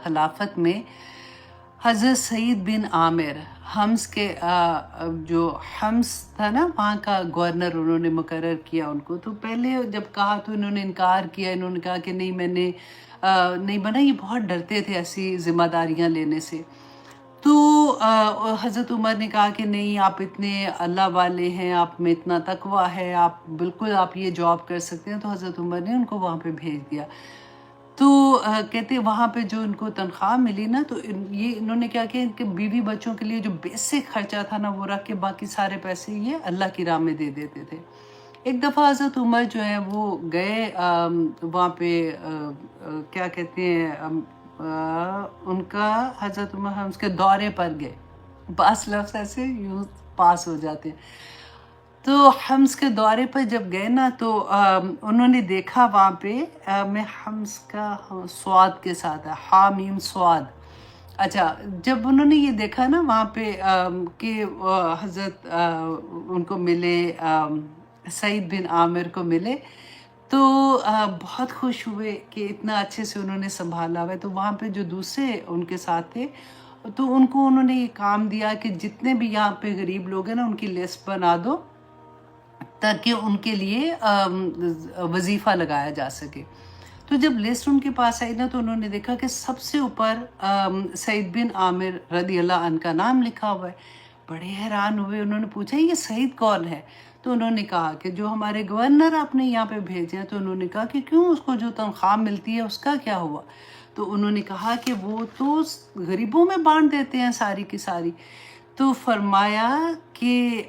خلافت میں حضرت سعید بن عامر، حمص کے جو حمص تھا نا وہاں کا گورنر انہوں نے مقرر کیا ان کو، تو پہلے جب کہا تو انہوں نے انکار کیا، انہوں نے کہا کہ نہیں میں نے نہیں بنا، یہ بہت ڈرتے تھے ایسی ذمہ داریاں لینے سے۔ تو حضرت عمر نے کہا کہ نہیں، آپ اتنے اللہ والے ہیں، آپ میں اتنا تقویٰ ہے، آپ بالکل آپ یہ جاب کر سکتے ہیں، تو حضرت عمر نے ان کو وہاں پہ بھیج دیا۔ تو کہتے وہاں پہ جو ان کو تنخواہ ملی نا، تو یہ انہوں نے کیا کہ ان کے بیوی بچوں کے لیے جو بیسک خرچہ تھا نا وہ رکھ کے باقی سارے پیسے یہ اللہ کی راہ میں دے دیتے تھے۔ ایک دفعہ حضرت عمر جو ہے وہ گئے وہاں پہ کیا کہتے ہیں ان کا، حضرت عمر ہم اس کے دورے پر گئے، بعض لفظ ایسے یوں پاس ہو جاتے ہیں۔ تو حمص کے دورے پر جب گئے نا تو انہوں نے دیکھا وہاں پہ، میں حمص کا سواد کے ساتھ ہے، حامیم سواد، اچھا جب انہوں نے یہ دیکھا نا وہاں پہ کہ حضرت ان کو ملے، سعید بن عامر کو ملے، تو بہت خوش ہوئے کہ اتنا اچھے سے انہوں نے سنبھالا ہوا ہے۔ تو وہاں پہ جو دوسرے ان کے ساتھ تھے، تو ان کو انہوں نے یہ کام دیا کہ جتنے بھی یہاں پہ غریب لوگ ہیں نا ان کی لسٹ بنا دو، تاکہ ان کے لیے وظیفہ لگایا جا سکے۔ تو جب لسٹ ان کے پاس آئی نا تو انہوں نے دیکھا کہ سب سے اوپر سعید بن عامر رضی اللہ عنہ کا نام لکھا ہوا ہے۔ بڑے حیران ہوئے، انہوں نے پوچھا یہ سعید کون ہے؟ تو انہوں نے کہا کہ جو ہمارے گورنر آپ نے یہاں پہ بھیجے ہیں۔ تو انہوں نے کہا کہ کیوں، اس کو جو تنخواہ ملتی ہے اس کا کیا ہوا؟ تو انہوں نے کہا کہ وہ تو غریبوں میں بانٹ دیتے ہیں ساری کی ساری۔ تو فرمایا کہ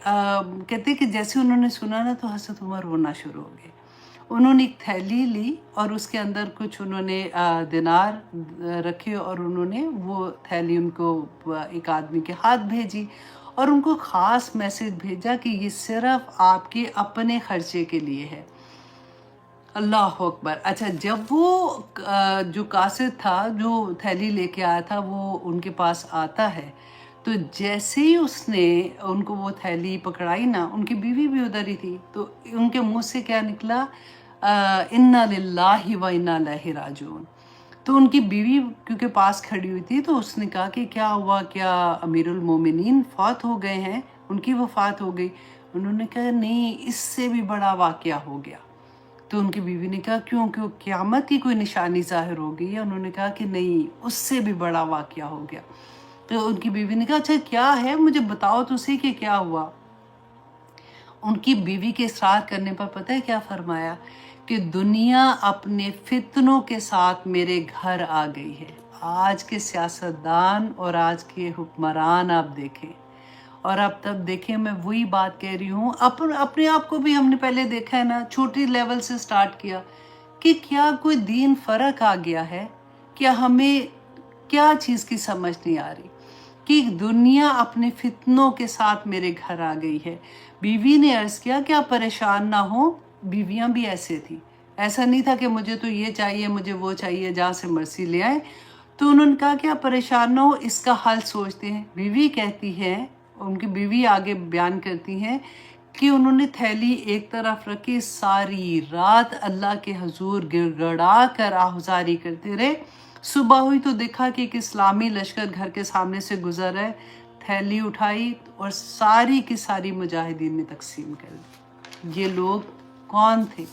کہتے کہ جیسے انہوں نے سنا نا تو حضرت عمر رونا شروع ہو گئے۔ انہوں نے ایک تھیلی لی اور اس کے اندر کچھ انہوں نے دینار رکھے، اور انہوں نے وہ تھیلی ان کو ایک آدمی کے ہاتھ بھیجی، اور ان کو خاص میسج بھیجا کہ یہ صرف آپ کے اپنے خرچے کے لیے ہے۔ اللہ اکبر۔ اچھا، جب وہ جو قاصد تھا جو تھیلی لے کے آیا تھا وہ ان کے پاس آتا ہے، تو جیسے ہی اس نے ان کو وہ تھیلی پکڑائی نا، ان کی بیوی بھی ادھر ہی تھی، تو ان کے منہ سے کیا نکلا؟ انا للہ و انا الیہ راجعون۔ تو ان کی بیوی کیونکہ پاس کھڑی ہوئی تھی، تو اس نے کہا کہ کیا ہوا، کیا امیر المومنین فوت ہو گئے ہیں، ان کی وفات ہو گئی؟ انہوں نے کہا نہیں، اس سے بھی بڑا واقعہ ہو گیا۔ تو ان کی بیوی نے کہا کیوں قیامت کی کوئی نشانی ظاہر ہو گئی ہے؟ انہوں نے کہا کہ نہیں، اس سے بھی بڑا واقعہ ہو گیا۔ تو ان کی بیوی نے کہا اچھا کیا ہے، مجھے بتاؤ تو صحیح کہ کیا ہوا۔ ان کی بیوی کے اصرار کرنے پر پتہ ہے کیا فرمایا؟ کہ دنیا اپنے فتنوں کے ساتھ میرے گھر آ گئی ہے۔ آج کے سیاستدان اور آج کے حکمران آپ دیکھیں، اور اب تب دیکھیں، میں وہی بات کہہ رہی ہوں، اپنے آپ کو بھی ہم نے پہلے دیکھا ہے نا، چھوٹی لیول سے سٹارٹ کیا کہ کیا کوئی دین فرق آ گیا ہے؟ کیا ہمیں کیا چیز کی سمجھ نہیں آ رہی کہ دنیا اپنے فتنوں کے ساتھ میرے گھر آ گئی ہے۔ بیوی نے عرض کیا کہ آپ پریشان نہ ہو، بیویاں بھی ایسے تھی، ایسا نہیں تھا کہ مجھے تو یہ چاہیے، مجھے وہ چاہیے، جہاں سے مرضی لے آئے۔ تو انہوں نے کہا کہ آپ پریشان نہ ہو، اس کا حل سوچتے ہیں۔ بیوی کہتی ہے، ان کی بیوی آگے بیان کرتی ہیں کہ انہوں نے تھیلی ایک طرف رکھی، ساری رات اللہ کے حضور گڑ گڑا کر آہوزاری کرتے رہے۔ صبح ہوئی تو دیکھا کہ ایک اسلامی لشکر گھر کے سامنے سے گزر ہے، تھیلی اٹھائی اور ساری کی ساری مجاہدین نے تقسیم کر دی۔ یہ لوگ کون تھے؟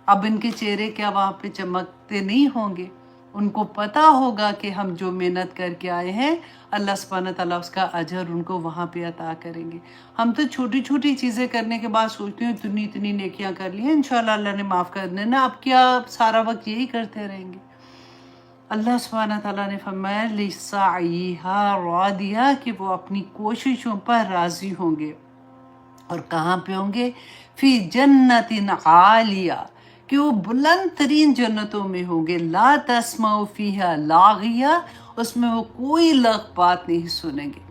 اب ان کے چہرے کیا وہاں پہ چمکتے نہیں ہوں گے؟ ان کو پتا ہوگا کہ ہم جو محنت کر کے آئے ہیں، اللہ سبحانہ تعالیٰ اس کا اجر ان کو وہاں پہ عطا کریں گے۔ ہم تو چھوٹی چھوٹی چیزیں کرنے کے بعد سوچتے ہیں اتنی نیکیاں کر لی ہیں، انشاءاللہ اللہ نے معاف کر دینا، اب کیا سارا وقت یہی کرتے رہیں گے؟ اللہ سبحانہ تعالیٰ نے فرمایا لِسَعْيِهَا رَاضِيَةٌ، کہ وہ اپنی کوششوں پر راضی ہوں گے۔ اور کہاں پہ ہوں گے؟ فی جنت عالیہ، کہ وہ بلند ترین جنتوں میں ہوں گے۔ لا تسمع فیہا لاغیہ، اس میں وہ کوئی لغو بات نہیں سنیں گے۔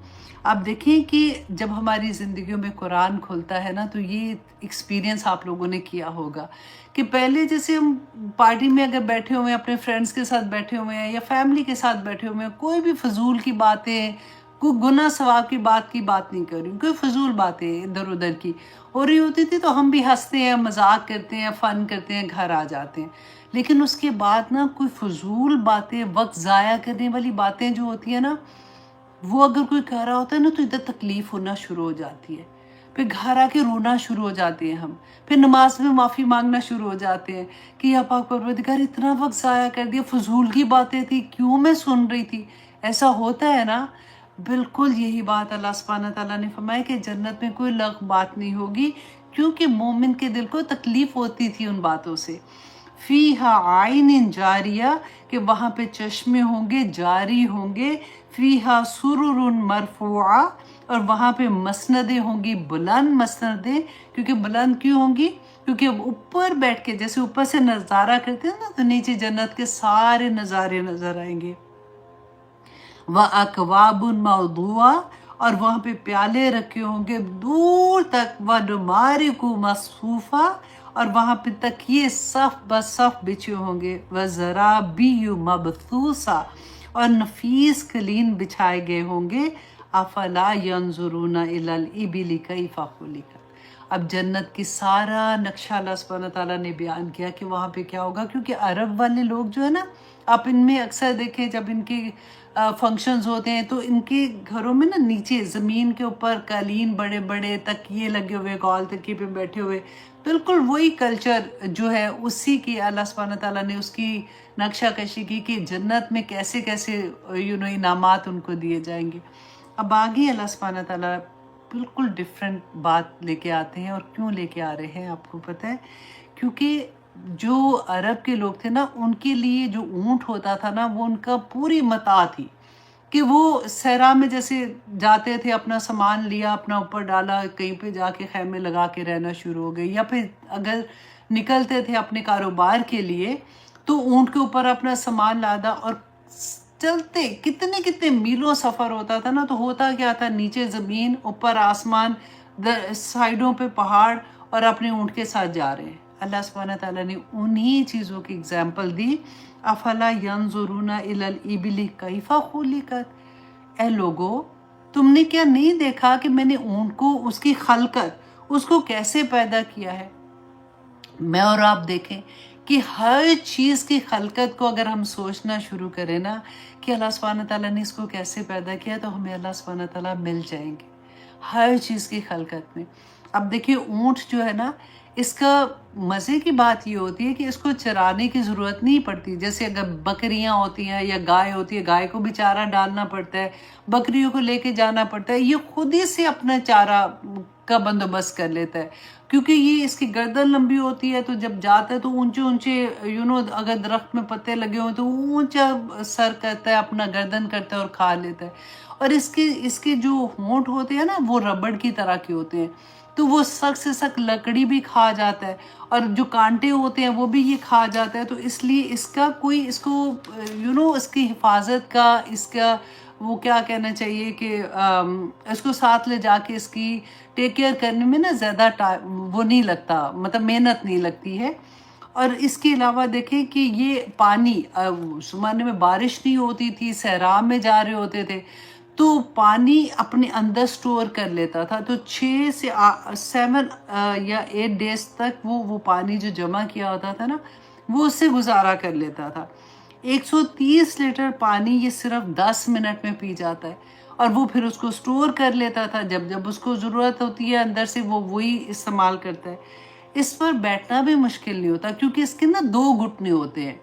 آپ دیکھیں کہ جب ہماری زندگیوں میں قرآن کھلتا ہے نا، تو یہ ایکسپیرینس آپ لوگوں نے کیا ہوگا کہ پہلے جیسے ہم پارٹی میں اگر بیٹھے ہوئے ہیں، اپنے فرینڈس کے ساتھ بیٹھے ہوئے ہیں یا فیملی کے ساتھ بیٹھے ہوئے ہیں، کوئی بھی فضول کی باتیں، کوئی گناہ ثواب کی بات نہیں کر رہی ہوں، کوئی فضول باتیں ادھر ادھر کی ہو رہی ہوتی تھی، تو ہم بھی ہنستے ہیں، مذاق کرتے ہیں، فن کرتے ہیں، گھر آ جاتے ہیں۔ لیکن اس کے بعد نا کوئی فضول باتیں، وقت ضائع کرنے والی باتیں جو ہوتی ہیں نا، وہ اگر کوئی کہہ رہا ہوتا ہے نا، تو ادھر تکلیف ہونا شروع ہو جاتی ہے۔ پھر گھر آ کے رونا شروع ہو جاتے ہیں ہم، پھر نماز میں معافی مانگنا شروع ہو جاتے ہیں کہ یا پاک پروردگار، اتنا وقت ضائع کر دیا، فضول کی باتیں تھی، کیوں میں سن رہی تھی؟ ایسا ہوتا ہے نا۔ بالکل یہی بات اللہ سبحانہ تعالیٰ نے فرمایا کہ جنت میں کوئی لغو بات نہیں ہوگی، کیونکہ مومن کے دل کو تکلیف ہوتی تھی ان باتوں سے۔ فیہا عین جاریہ، کہ وہاں پہ چشمے ہوں گے، جاری ہوں گے۔ فیہا سرر مرفوعہ، اور وہاں پہ مسندیں ہوں گی، بلند مسندیں۔ کیونکہ بلند کیوں ہوں گی؟ کیونکہ اوپر بیٹھ کے، جیسے اوپر سے نظارہ کرتے ہیں نا، تو نیچے جنت کے سارے نظارے نظر آئیں گے۔ وَأَكْوَابٌ مَوْضُوعَةٌ، اور وہاں پہ پیالے رکھے ہوں گے دور تک۔ وَنَمَارِقُ مَصْفُوفَةٌ، اور وہاں پہ تکیے صف بصف بچھے ہوں گے۔ وَزَرَابِيُّ مَبْثُوثَةٌ، اور نفیس قالین بچھائے گئے ہوں گے۔ أَفَلَا يَنظُرُونَ إِلَى الْإِبِلِ كَيْفَ خُلِقَتْ۔ اب جنت کی سارا نقشہ اللہ سبحانہ تعالیٰ نے بیان کیا کہ وہاں پہ کیا ہوگا، کیونکہ عرب والے لوگ جو ہے نا، آپ ان میں اکثر دیکھیں جب ان کے فنکشنز ہوتے ہیں تو ان کے گھروں میں نا نیچے زمین کے اوپر قالین بڑے بڑے تکیے لگے ہوئے، گول تکیے پہ بیٹھے ہوئے، بالکل وہی کلچر جو ہے اسی کی اللہ سبحانہ تعالیٰ نے اس کی نقشہ کشی کی کہ جنت میں کیسے کیسے انعامات ان کو دیے جائیں گے۔ اب آگے اللہ سبحانہ تعالیٰ بالکل ڈیفرنٹ بات لے کے آتے ہیں، اور کیوں لے کے آ رہے ہیں آپ کو پتہ ہے؟ کیونکہ جو عرب کے لوگ تھے نا، ان کے لیے جو اونٹ ہوتا تھا نا، وہ ان کا پوری متاع تھی، کہ وہ صحرا میں جیسے جاتے تھے، اپنا سامان لیا، اپنا اوپر ڈالا، کہیں پہ جا کے خیمے لگا کے رہنا شروع ہو گئے، یا پھر اگر نکلتے تھے اپنے کاروبار کے لیے تو اونٹ کے اوپر اپنا سامان لادا اور چلتے کتنے کتنے میلوں سفر ہوتا تھا نا، تو ہوتا کیا تھا، نیچے زمین، اوپر آسمان، سائڈوں پہ پہاڑ، اور اپنے اونٹ کے ساتھ جا رہے ہیں۔ اللہ سبحانہ تعالیٰ نے انہی چیزوں کی اگزامپل دی، افلا ینظرون الی الابل کیف خلقت، اے لوگو تم نے کیا نہیں دیکھا کہ میں نے اونٹ کو، اس کی خلقت، اس کو کیسے پیدا کیا ہے۔ میں اور آپ دیکھیں کہ ہر چیز کی خلقت کو اگر ہم سوچنا شروع کریں نا کہ اللہ سبحانہ تعالیٰ نے اس کو کیسے پیدا کیا، تو ہمیں اللہ سبحانہ تعالیٰ مل جائیں گے ہر چیز کی خلقت میں۔ اب دیکھیے اونٹ جو ہے نا، اس کا مزے کی بات یہ ہوتی ہے کہ اس کو چرانے کی ضرورت نہیں پڑتی، جیسے اگر بکریاں ہوتی ہیں یا گائے ہوتی ہے، گائے کو بھی چارہ ڈالنا پڑتا ہے، بکریوں کو لے کے جانا پڑتا ہے، یہ خود ہی سے اپنا چارہ کا بندوبست کر لیتا ہے، کیونکہ یہ اس کی گردن لمبی ہوتی ہے، تو جب جاتا ہے تو اونچے اونچے اگر درخت میں پتے لگے ہوئے تو اونچا سر کرتا ہے، اپنا گردن کرتا ہے اور کھا لیتا ہے۔ اور اس کے جو ہونٹ ہوتے ہیں نا، وہ ربڑ کی طرح کے ہوتے ہیں، تو وہ سخت سے سخت لکڑی بھی کھا جاتا ہے، اور جو کانٹے ہوتے ہیں وہ بھی یہ کھا جاتا ہے، تو اس لیے اس کا کوئی اس کو اس کی حفاظت کا، اس کا وہ کیا کہنا چاہیے کہ اس کو ساتھ لے جا کے اس کی ٹیک کیئر کرنے میں نا زیادہ وہ نہیں لگتا، مطلب محنت نہیں لگتی ہے۔ اور اس کے علاوہ دیکھیں کہ یہ پانی، زمانے میں بارش نہیں ہوتی تھی، صحرا میں جا رہے ہوتے تھے، تو پانی اپنے اندر سٹور کر لیتا تھا، تو 6 سے 7 یا 8 ڈیز تک وہ پانی جو جمع کیا ہوتا تھا نا، وہ اس سے گزارا کر لیتا تھا۔ 130 لیٹر پانی یہ صرف 10 منٹ میں پی جاتا ہے، اور وہ پھر اس کو سٹور کر لیتا تھا، جب اس کو ضرورت ہوتی ہے اندر سے وہ وہی استعمال کرتا ہے۔ اس پر بیٹھنا بھی مشکل نہیں ہوتا، کیونکہ اس کے نا 2 گھٹنے ہوتے ہیں،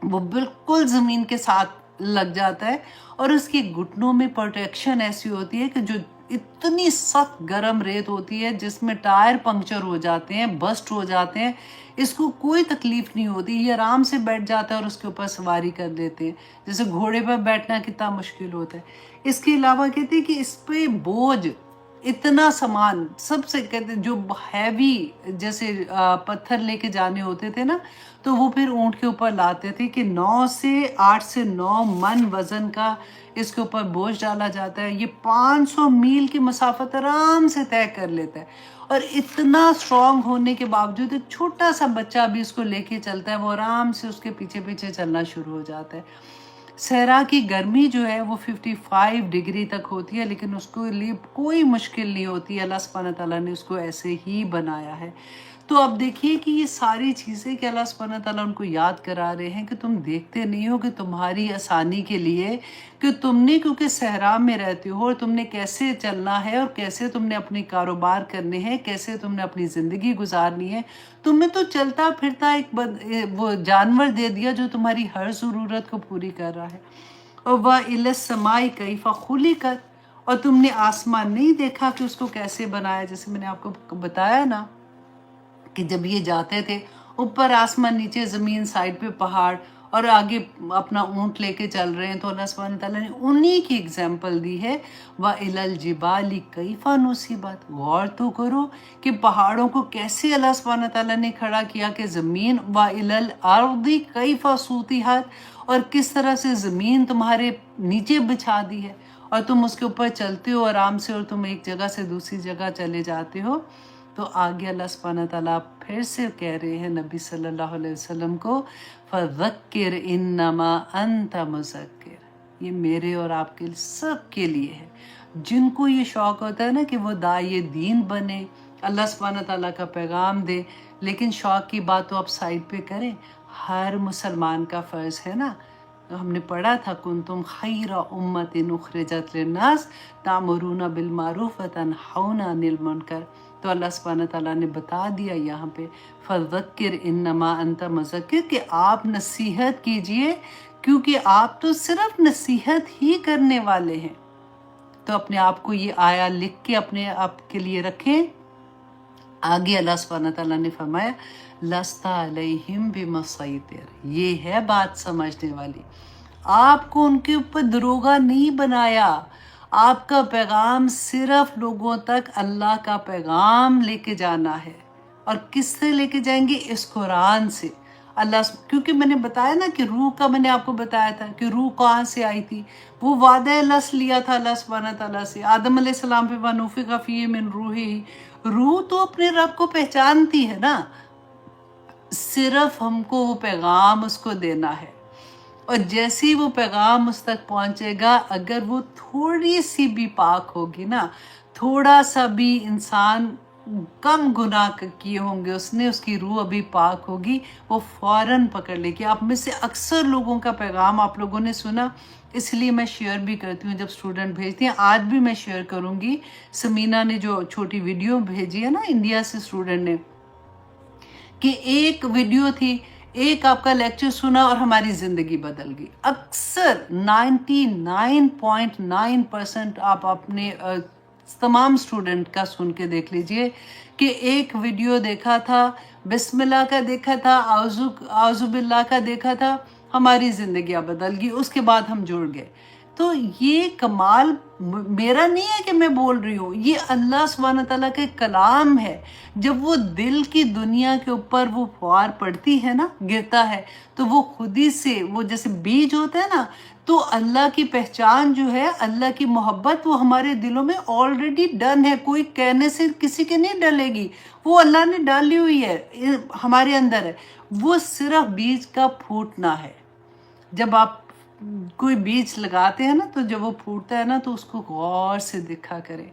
وہ بالکل زمین کے ساتھ لگ جاتا ہے، اور اس کی گھٹنوں میں پروٹیکشن ایسی ہوتی ہے کہ جو اتنی سخت گرم ریت ہوتی ہے جس میں ٹائر پنکچر ہو جاتے ہیں، بسٹ ہو جاتے ہیں، اس کو کوئی تکلیف نہیں ہوتی، یہ آرام سے بیٹھ جاتا ہے اور اس کے اوپر سواری کر لیتے ہیں، جیسے گھوڑے پر بیٹھنا کتنا مشکل ہوتا ہے۔ اس کے علاوہ کہتے ہیں کہ اس پہ بوجھ اتنا سامان، سب سے کہتے ہیں جو ہیوی جیسے پتھر لے کے جانے ہوتے تھے نا، تو وہ پھر اونٹ کے اوپر لاتے تھے کہ 8 سے 9 من وزن کا اس کے اوپر بوجھ ڈالا جاتا ہے، یہ 500 میل کی مسافت آرام سے طے کر لیتا ہے، اور اتنا اسٹرانگ ہونے کے باوجود ایک چھوٹا سا بچہ بھی اس کو لے کے چلتا ہے، وہ آرام سے اس کے پیچھے پیچھے چلنا شروع ہو جاتا ہے۔ صحرا کی گرمی جو ہے وہ 55 ڈگری تک ہوتی ہے، لیکن اس کے لیے کوئی مشکل نہیں ہوتی، اللہ سبحانہ تعالیٰ نے اس کو ایسے ہی بنایا ہے۔ تو اب دیکھیے کہ یہ ساری چیزیں کہ اللہ سبحانہ تعالیٰ ان کو یاد کرا رہے ہیں کہ تم دیکھتے نہیں ہو کہ تمہاری آسانی کے لیے، کہ تم نے کیونکہ صحرا میں رہتے ہو، اور تم نے کیسے چلنا ہے، اور کیسے تم نے اپنے کاروبار کرنے ہیں، کیسے تم نے اپنی زندگی گزارنی ہے، تمہیں تو چلتا پھرتا ایک وہ جانور دے دیا جو تمہاری ہر ضرورت کو پوری کر رہا ہے۔ اور وَإِلَى السَّمَاءِ كَيْفَ خُلِقَتْ، اور تم نے آسمان نہیں دیکھا کہ اس کو کیسے بنایا، جیسے میں نے آپ کو بتایا نا کہ جب یہ جاتے تھے اوپر آسمان، نیچے زمین، سائڈ پہ پہاڑ، اور آگے اپنا اونٹ لے کے چل رہے ہیں، تو اللہ سبحانہ تعالیٰ نے انہی کی اگزامپل دی ہے۔ وَإِلَى الْجِبَالِ كَيْفَ نُصِبَتْ، غور تو کرو کہ پہاڑوں کو کیسے اللہ سبحانہ تعالیٰ نے کھڑا کیا کہ زمین، وَإِلَى الْأَرْضِ كَيْفَ سُطِحَتْ، اور کس طرح سے زمین تمہارے نیچے بچھا دی ہے، اور تم اس کے اوپر چلتے ہو آرام سے، اور تم ایک جگہ سے دوسری جگہ چلے جاتے ہو۔ تو آگے اللہ سبحانہ تعالیٰ پھر سے کہہ رہے ہیں نبی صلی اللہ علیہ وسلم کو، فَذَكِّرْ إِنَّمَا أَنْتَ مُذَكِّرْ، یہ میرے اور آپ کے سب کے لیے ہے، جن کو یہ شوق ہوتا ہے نا کہ وہ داعی دین بنے، اللہ سبحانہ تعالیٰ کا پیغام دے، لیکن شوق کی بات تو آپ سائڈ پہ کریں، ہر مسلمان کا فرض ہے نا۔ تو ہم نے پڑھا تھا کنتم خیر امت اخرجت للناس تأمرون بالمعروف وتنہون عن المنکر، تو اللہ سبحانہ تعالیٰ نے بتا دیا یہاں پہ فذکر انما انت مذکر، کہ آپ نصیحت کیجئے، کیونکہ آپ تو صرف نصیحت ہی کرنے والے ہیں۔ تو اپنے آپ کو یہ آیا لکھ کے اپنے آپ کے لیے رکھیں۔ آگے اللہ سبحانہ تعالیٰ نے فرمایا لَسْتَ عَلَيْهِمْ بِمُصَيْطِرٍ، یہ ہے بات سمجھنے والی، آپ کو ان کے اوپر دروغہ نہیں بنایا، آپ کا پیغام صرف لوگوں تک اللہ کا پیغام لے کے جانا ہے، اور کس سے لے کے جائیں گے؟ اس قرآن سے۔ اللہ کیونکہ میں نے بتایا نا کہ روح کا میں نے آپ کو بتایا تھا کہ روح کہاں سے آئی تھی، وہ وعدہ اللہ سے لیا تھا اللہ سبحانہ تعالیٰ سے آدم علیہ السلام پہ، وَنُفِخَ فِیہِ مِن رُوحِهِ، روح تو اپنے رب کو پہچانتی ہے نا، صرف ہم کو وہ پیغام اس کو دینا ہے، اور جیسے ہی وہ پیغام اس تک پہنچے گا، اگر وہ تھوڑی سی بھی پاک ہوگی نا، تھوڑا سا بھی انسان کم گناہ کیے ہوں گے اس نے، اس کی روح ابھی پاک ہوگی، وہ فوراً پکڑ لے گی۔ آپ میں سے اکثر لوگوں کا پیغام آپ لوگوں نے سنا، اس لیے میں شیئر بھی کرتی ہوں جب اسٹوڈنٹ بھیجتی ہیں، آج بھی میں شیئر کروں گی۔ سمینہ نے جو چھوٹی ویڈیو بھیجی ہے نا انڈیا سے اسٹوڈنٹ نے، کہ ایک ویڈیو تھی، ایک آپ کا لیکچر سنا اور ہماری زندگی بدل گئی۔ اکثر 99.9% آپ اپنے تمام سٹوڈنٹ کا سن کے دیکھ لیجئے کہ ایک ویڈیو دیکھا تھا، بسم اللہ کا دیکھا تھا، اعوذ باللہ کا دیکھا تھا، ہماری زندگیاں بدل گئی، اس کے بعد ہم جڑ گئے۔ تو یہ کمال میرا نہیں ہے کہ میں بول رہی ہوں، یہ اللہ سبحانہ تعالیٰ کے کلام ہے۔ جب وہ دل کی دنیا کے اوپر وہ فوار پڑتی ہے نا، گرتا ہے، تو وہ خود ہی سے، وہ جیسے بیج ہوتا ہے نا، تو اللہ کی پہچان جو ہے، اللہ کی محبت، وہ ہمارے دلوں میں آلریڈی ڈن ہے، کوئی کہنے سے کسی کے نہیں ڈلے گی، وہ اللہ نے ڈالی ہوئی ہے، ہمارے اندر ہے، وہ صرف بیج کا پھوٹنا ہے۔ جب آپ کوئی بیج لگاتے ہیں نا، تو جب وہ پھوٹتا ہے نا، تو اس کو غور سے دیکھا کریں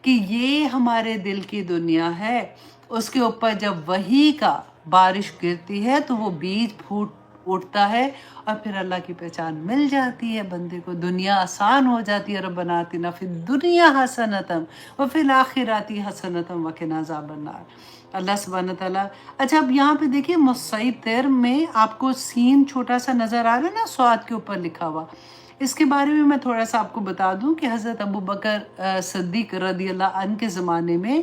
کہ یہ ہمارے دل کی دنیا ہے، اس کے اوپر جب وحی کا بارش گرتی ہے تو وہ بیج پھوٹ اٹھتا ہے، اور پھر اللہ کی پہچان مل جاتی ہے بندے کو، دنیا آسان ہو جاتی ہے۔ ربنا آتنا فی الدنیا حسنۃ وفی الآخرۃ حسنۃ وقنا عذاب النار۔ اللہ سبحانہ تعالیٰ، اچھا اب یہاں پہ دیکھیے مصیطر میں آپ کو سین چھوٹا سا نظر آ رہا ہے نا، سواد کے اوپر لکھا ہوا، اس کے بارے میں تھوڑا سا آپ کو بتا دوں کہ حضرت ابو بکر صدیق رضی اللہ عنہ کے زمانے میں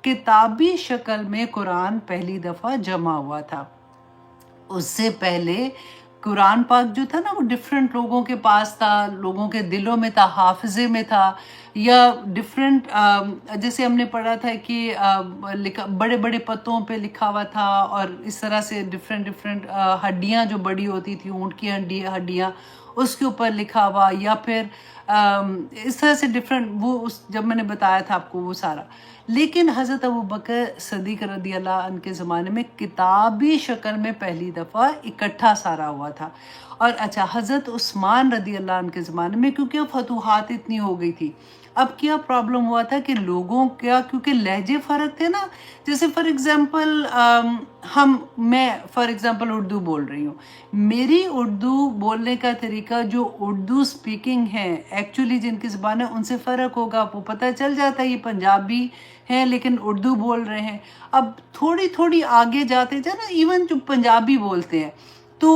کتابی شکل میں قرآن پہلی دفعہ جمع ہوا تھا۔ اس سے پہلے قرآن پاک جو تھا نا، وہ ڈیفرنٹ لوگوں کے پاس تھا، لوگوں کے دلوں میں تھا، حافظے میں تھا، یا ڈیفرنٹ، جیسے ہم نے پڑھا تھا کہ بڑے بڑے پتوں پہ لکھا ہوا تھا، اور اس طرح سے ڈیفرنٹ ہڈیاں جو بڑی ہوتی تھی، اونٹ کی ہڈیاں، اس کے اوپر لکھا ہوا، یا پھر اس طرح سے ڈیفرنٹ، وہ جب میں نے بتایا تھا آپ کو وہ سارا۔ لیکن حضرت ابو بکر صدیق رضی اللہ عنہ کے زمانے میں کتابی شکل میں پہلی دفعہ اکٹھا سارا ہوا تھا۔ اور اچھا حضرت عثمان رضی اللہ عنہ کے زمانے میں، کیونکہ فتوحات اتنی ہو گئی تھی، اب کیا پرابلم ہوا تھا کہ لوگوں کیا، کیونکہ لہجے فرق تھے نا، جیسے فار ایگزامپل میں فار ایگزامپل اردو بول رہی ہوں، میری اردو بولنے کا طریقہ، جو اردو سپیکنگ ہے ایکچولی جن کی زبان ہے، ان سے فرق ہوگا، وہ پتہ چل جاتا ہے یہ پنجابی ہیں لیکن اردو بول رہے ہیں۔ اب تھوڑی تھوڑی آگے جاتے جا نا، ایون جو پنجابی بولتے ہیں، تو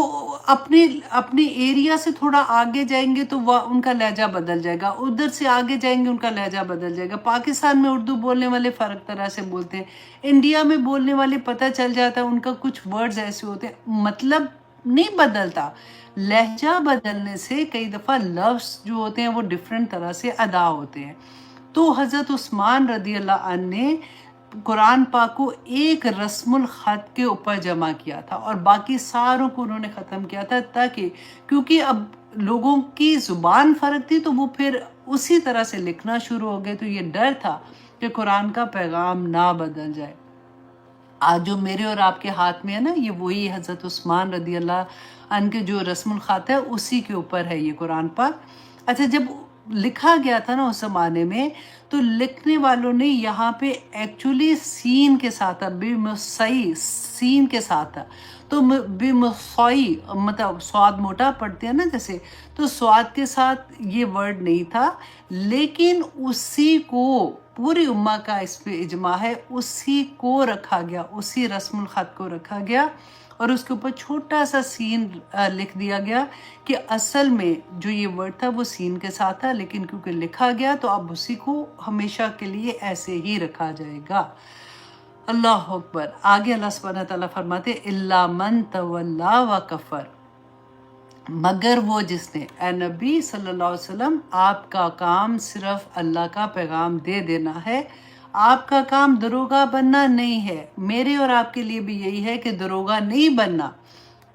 اپنے ایریا سے تھوڑا آگے جائیں گے تو وہ ان کا لہجہ بدل جائے گا، ادھر سے آگے جائیں گے ان کا لہجہ بدل جائے گا۔ پاکستان میں اردو بولنے والے فرق طرح سے بولتے ہیں، انڈیا میں بولنے والے پتہ چل جاتا ہے ان کا کچھ ورڈز ایسے ہوتے ہیں، مطلب نہیں بدلتا، لہجہ بدلنے سے کئی دفعہ لفظ جو ہوتے ہیں وہ ڈیفرنٹ طرح سے ادا ہوتے ہیں۔ تو حضرت عثمان رضی اللہ عنہ نے قرآن پاک کو ایک رسم الخط کے اوپر جمع کیا تھا، اور باقی ساروں کو انہوں نے ختم کیا تھا، تاکہ کیونکہ اب لوگوں کی زبان فرق تھی تو وہ پھر اسی طرح سے لکھنا شروع ہو گئے، تو یہ ڈر تھا کہ قرآن کا پیغام نہ بدل جائے۔ آج جو میرے اور آپ کے ہاتھ میں ہے نا، یہ وہی حضرت عثمان رضی اللہ عنہ کے جو رسم الخط ہے اسی کے اوپر ہے یہ قرآن پاک۔ اچھا جب لکھا گیا تھا نا اس زمانے میں، تو لکھنے والوں نے یہاں پہ ایکچولی سین کے ساتھ تھا، بمصئی سین کے ساتھ تھا، تو بمصئی مطلب سواد موٹا پڑھتے ہیں نا جیسے، تو سواد کے ساتھ یہ ورڈ نہیں تھا، لیکن اسی کو پوری امہ کا اس پہ اجماع ہے، اسی کو رکھا گیا، اسی رسم الخط کو رکھا گیا، اور اس کے اوپر چھوٹا سا سین لکھ دیا گیا کہ اصل میں جو یہ ورڈ تھا وہ سین کے ساتھ تھا، لیکن کیونکہ لکھا گیا تو اب اسی کو ہمیشہ کے لیے ایسے ہی رکھا جائے گا۔ اللہ اکبر۔ آگے اللہ سبحانہ تعالیٰ فرماتے اِلَّا مَن تَوَلَّا وَكَفَرَ، مگر وہ جس نے، اے نبی صلی اللہ علیہ وسلم، آپ کا کام صرف اللہ کا پیغام دے دینا ہے، آپ کا کام دروغہ بننا نہیں ہے، میرے اور آپ کے لیے بھی یہی ہے کہ دروغہ نہیں بننا،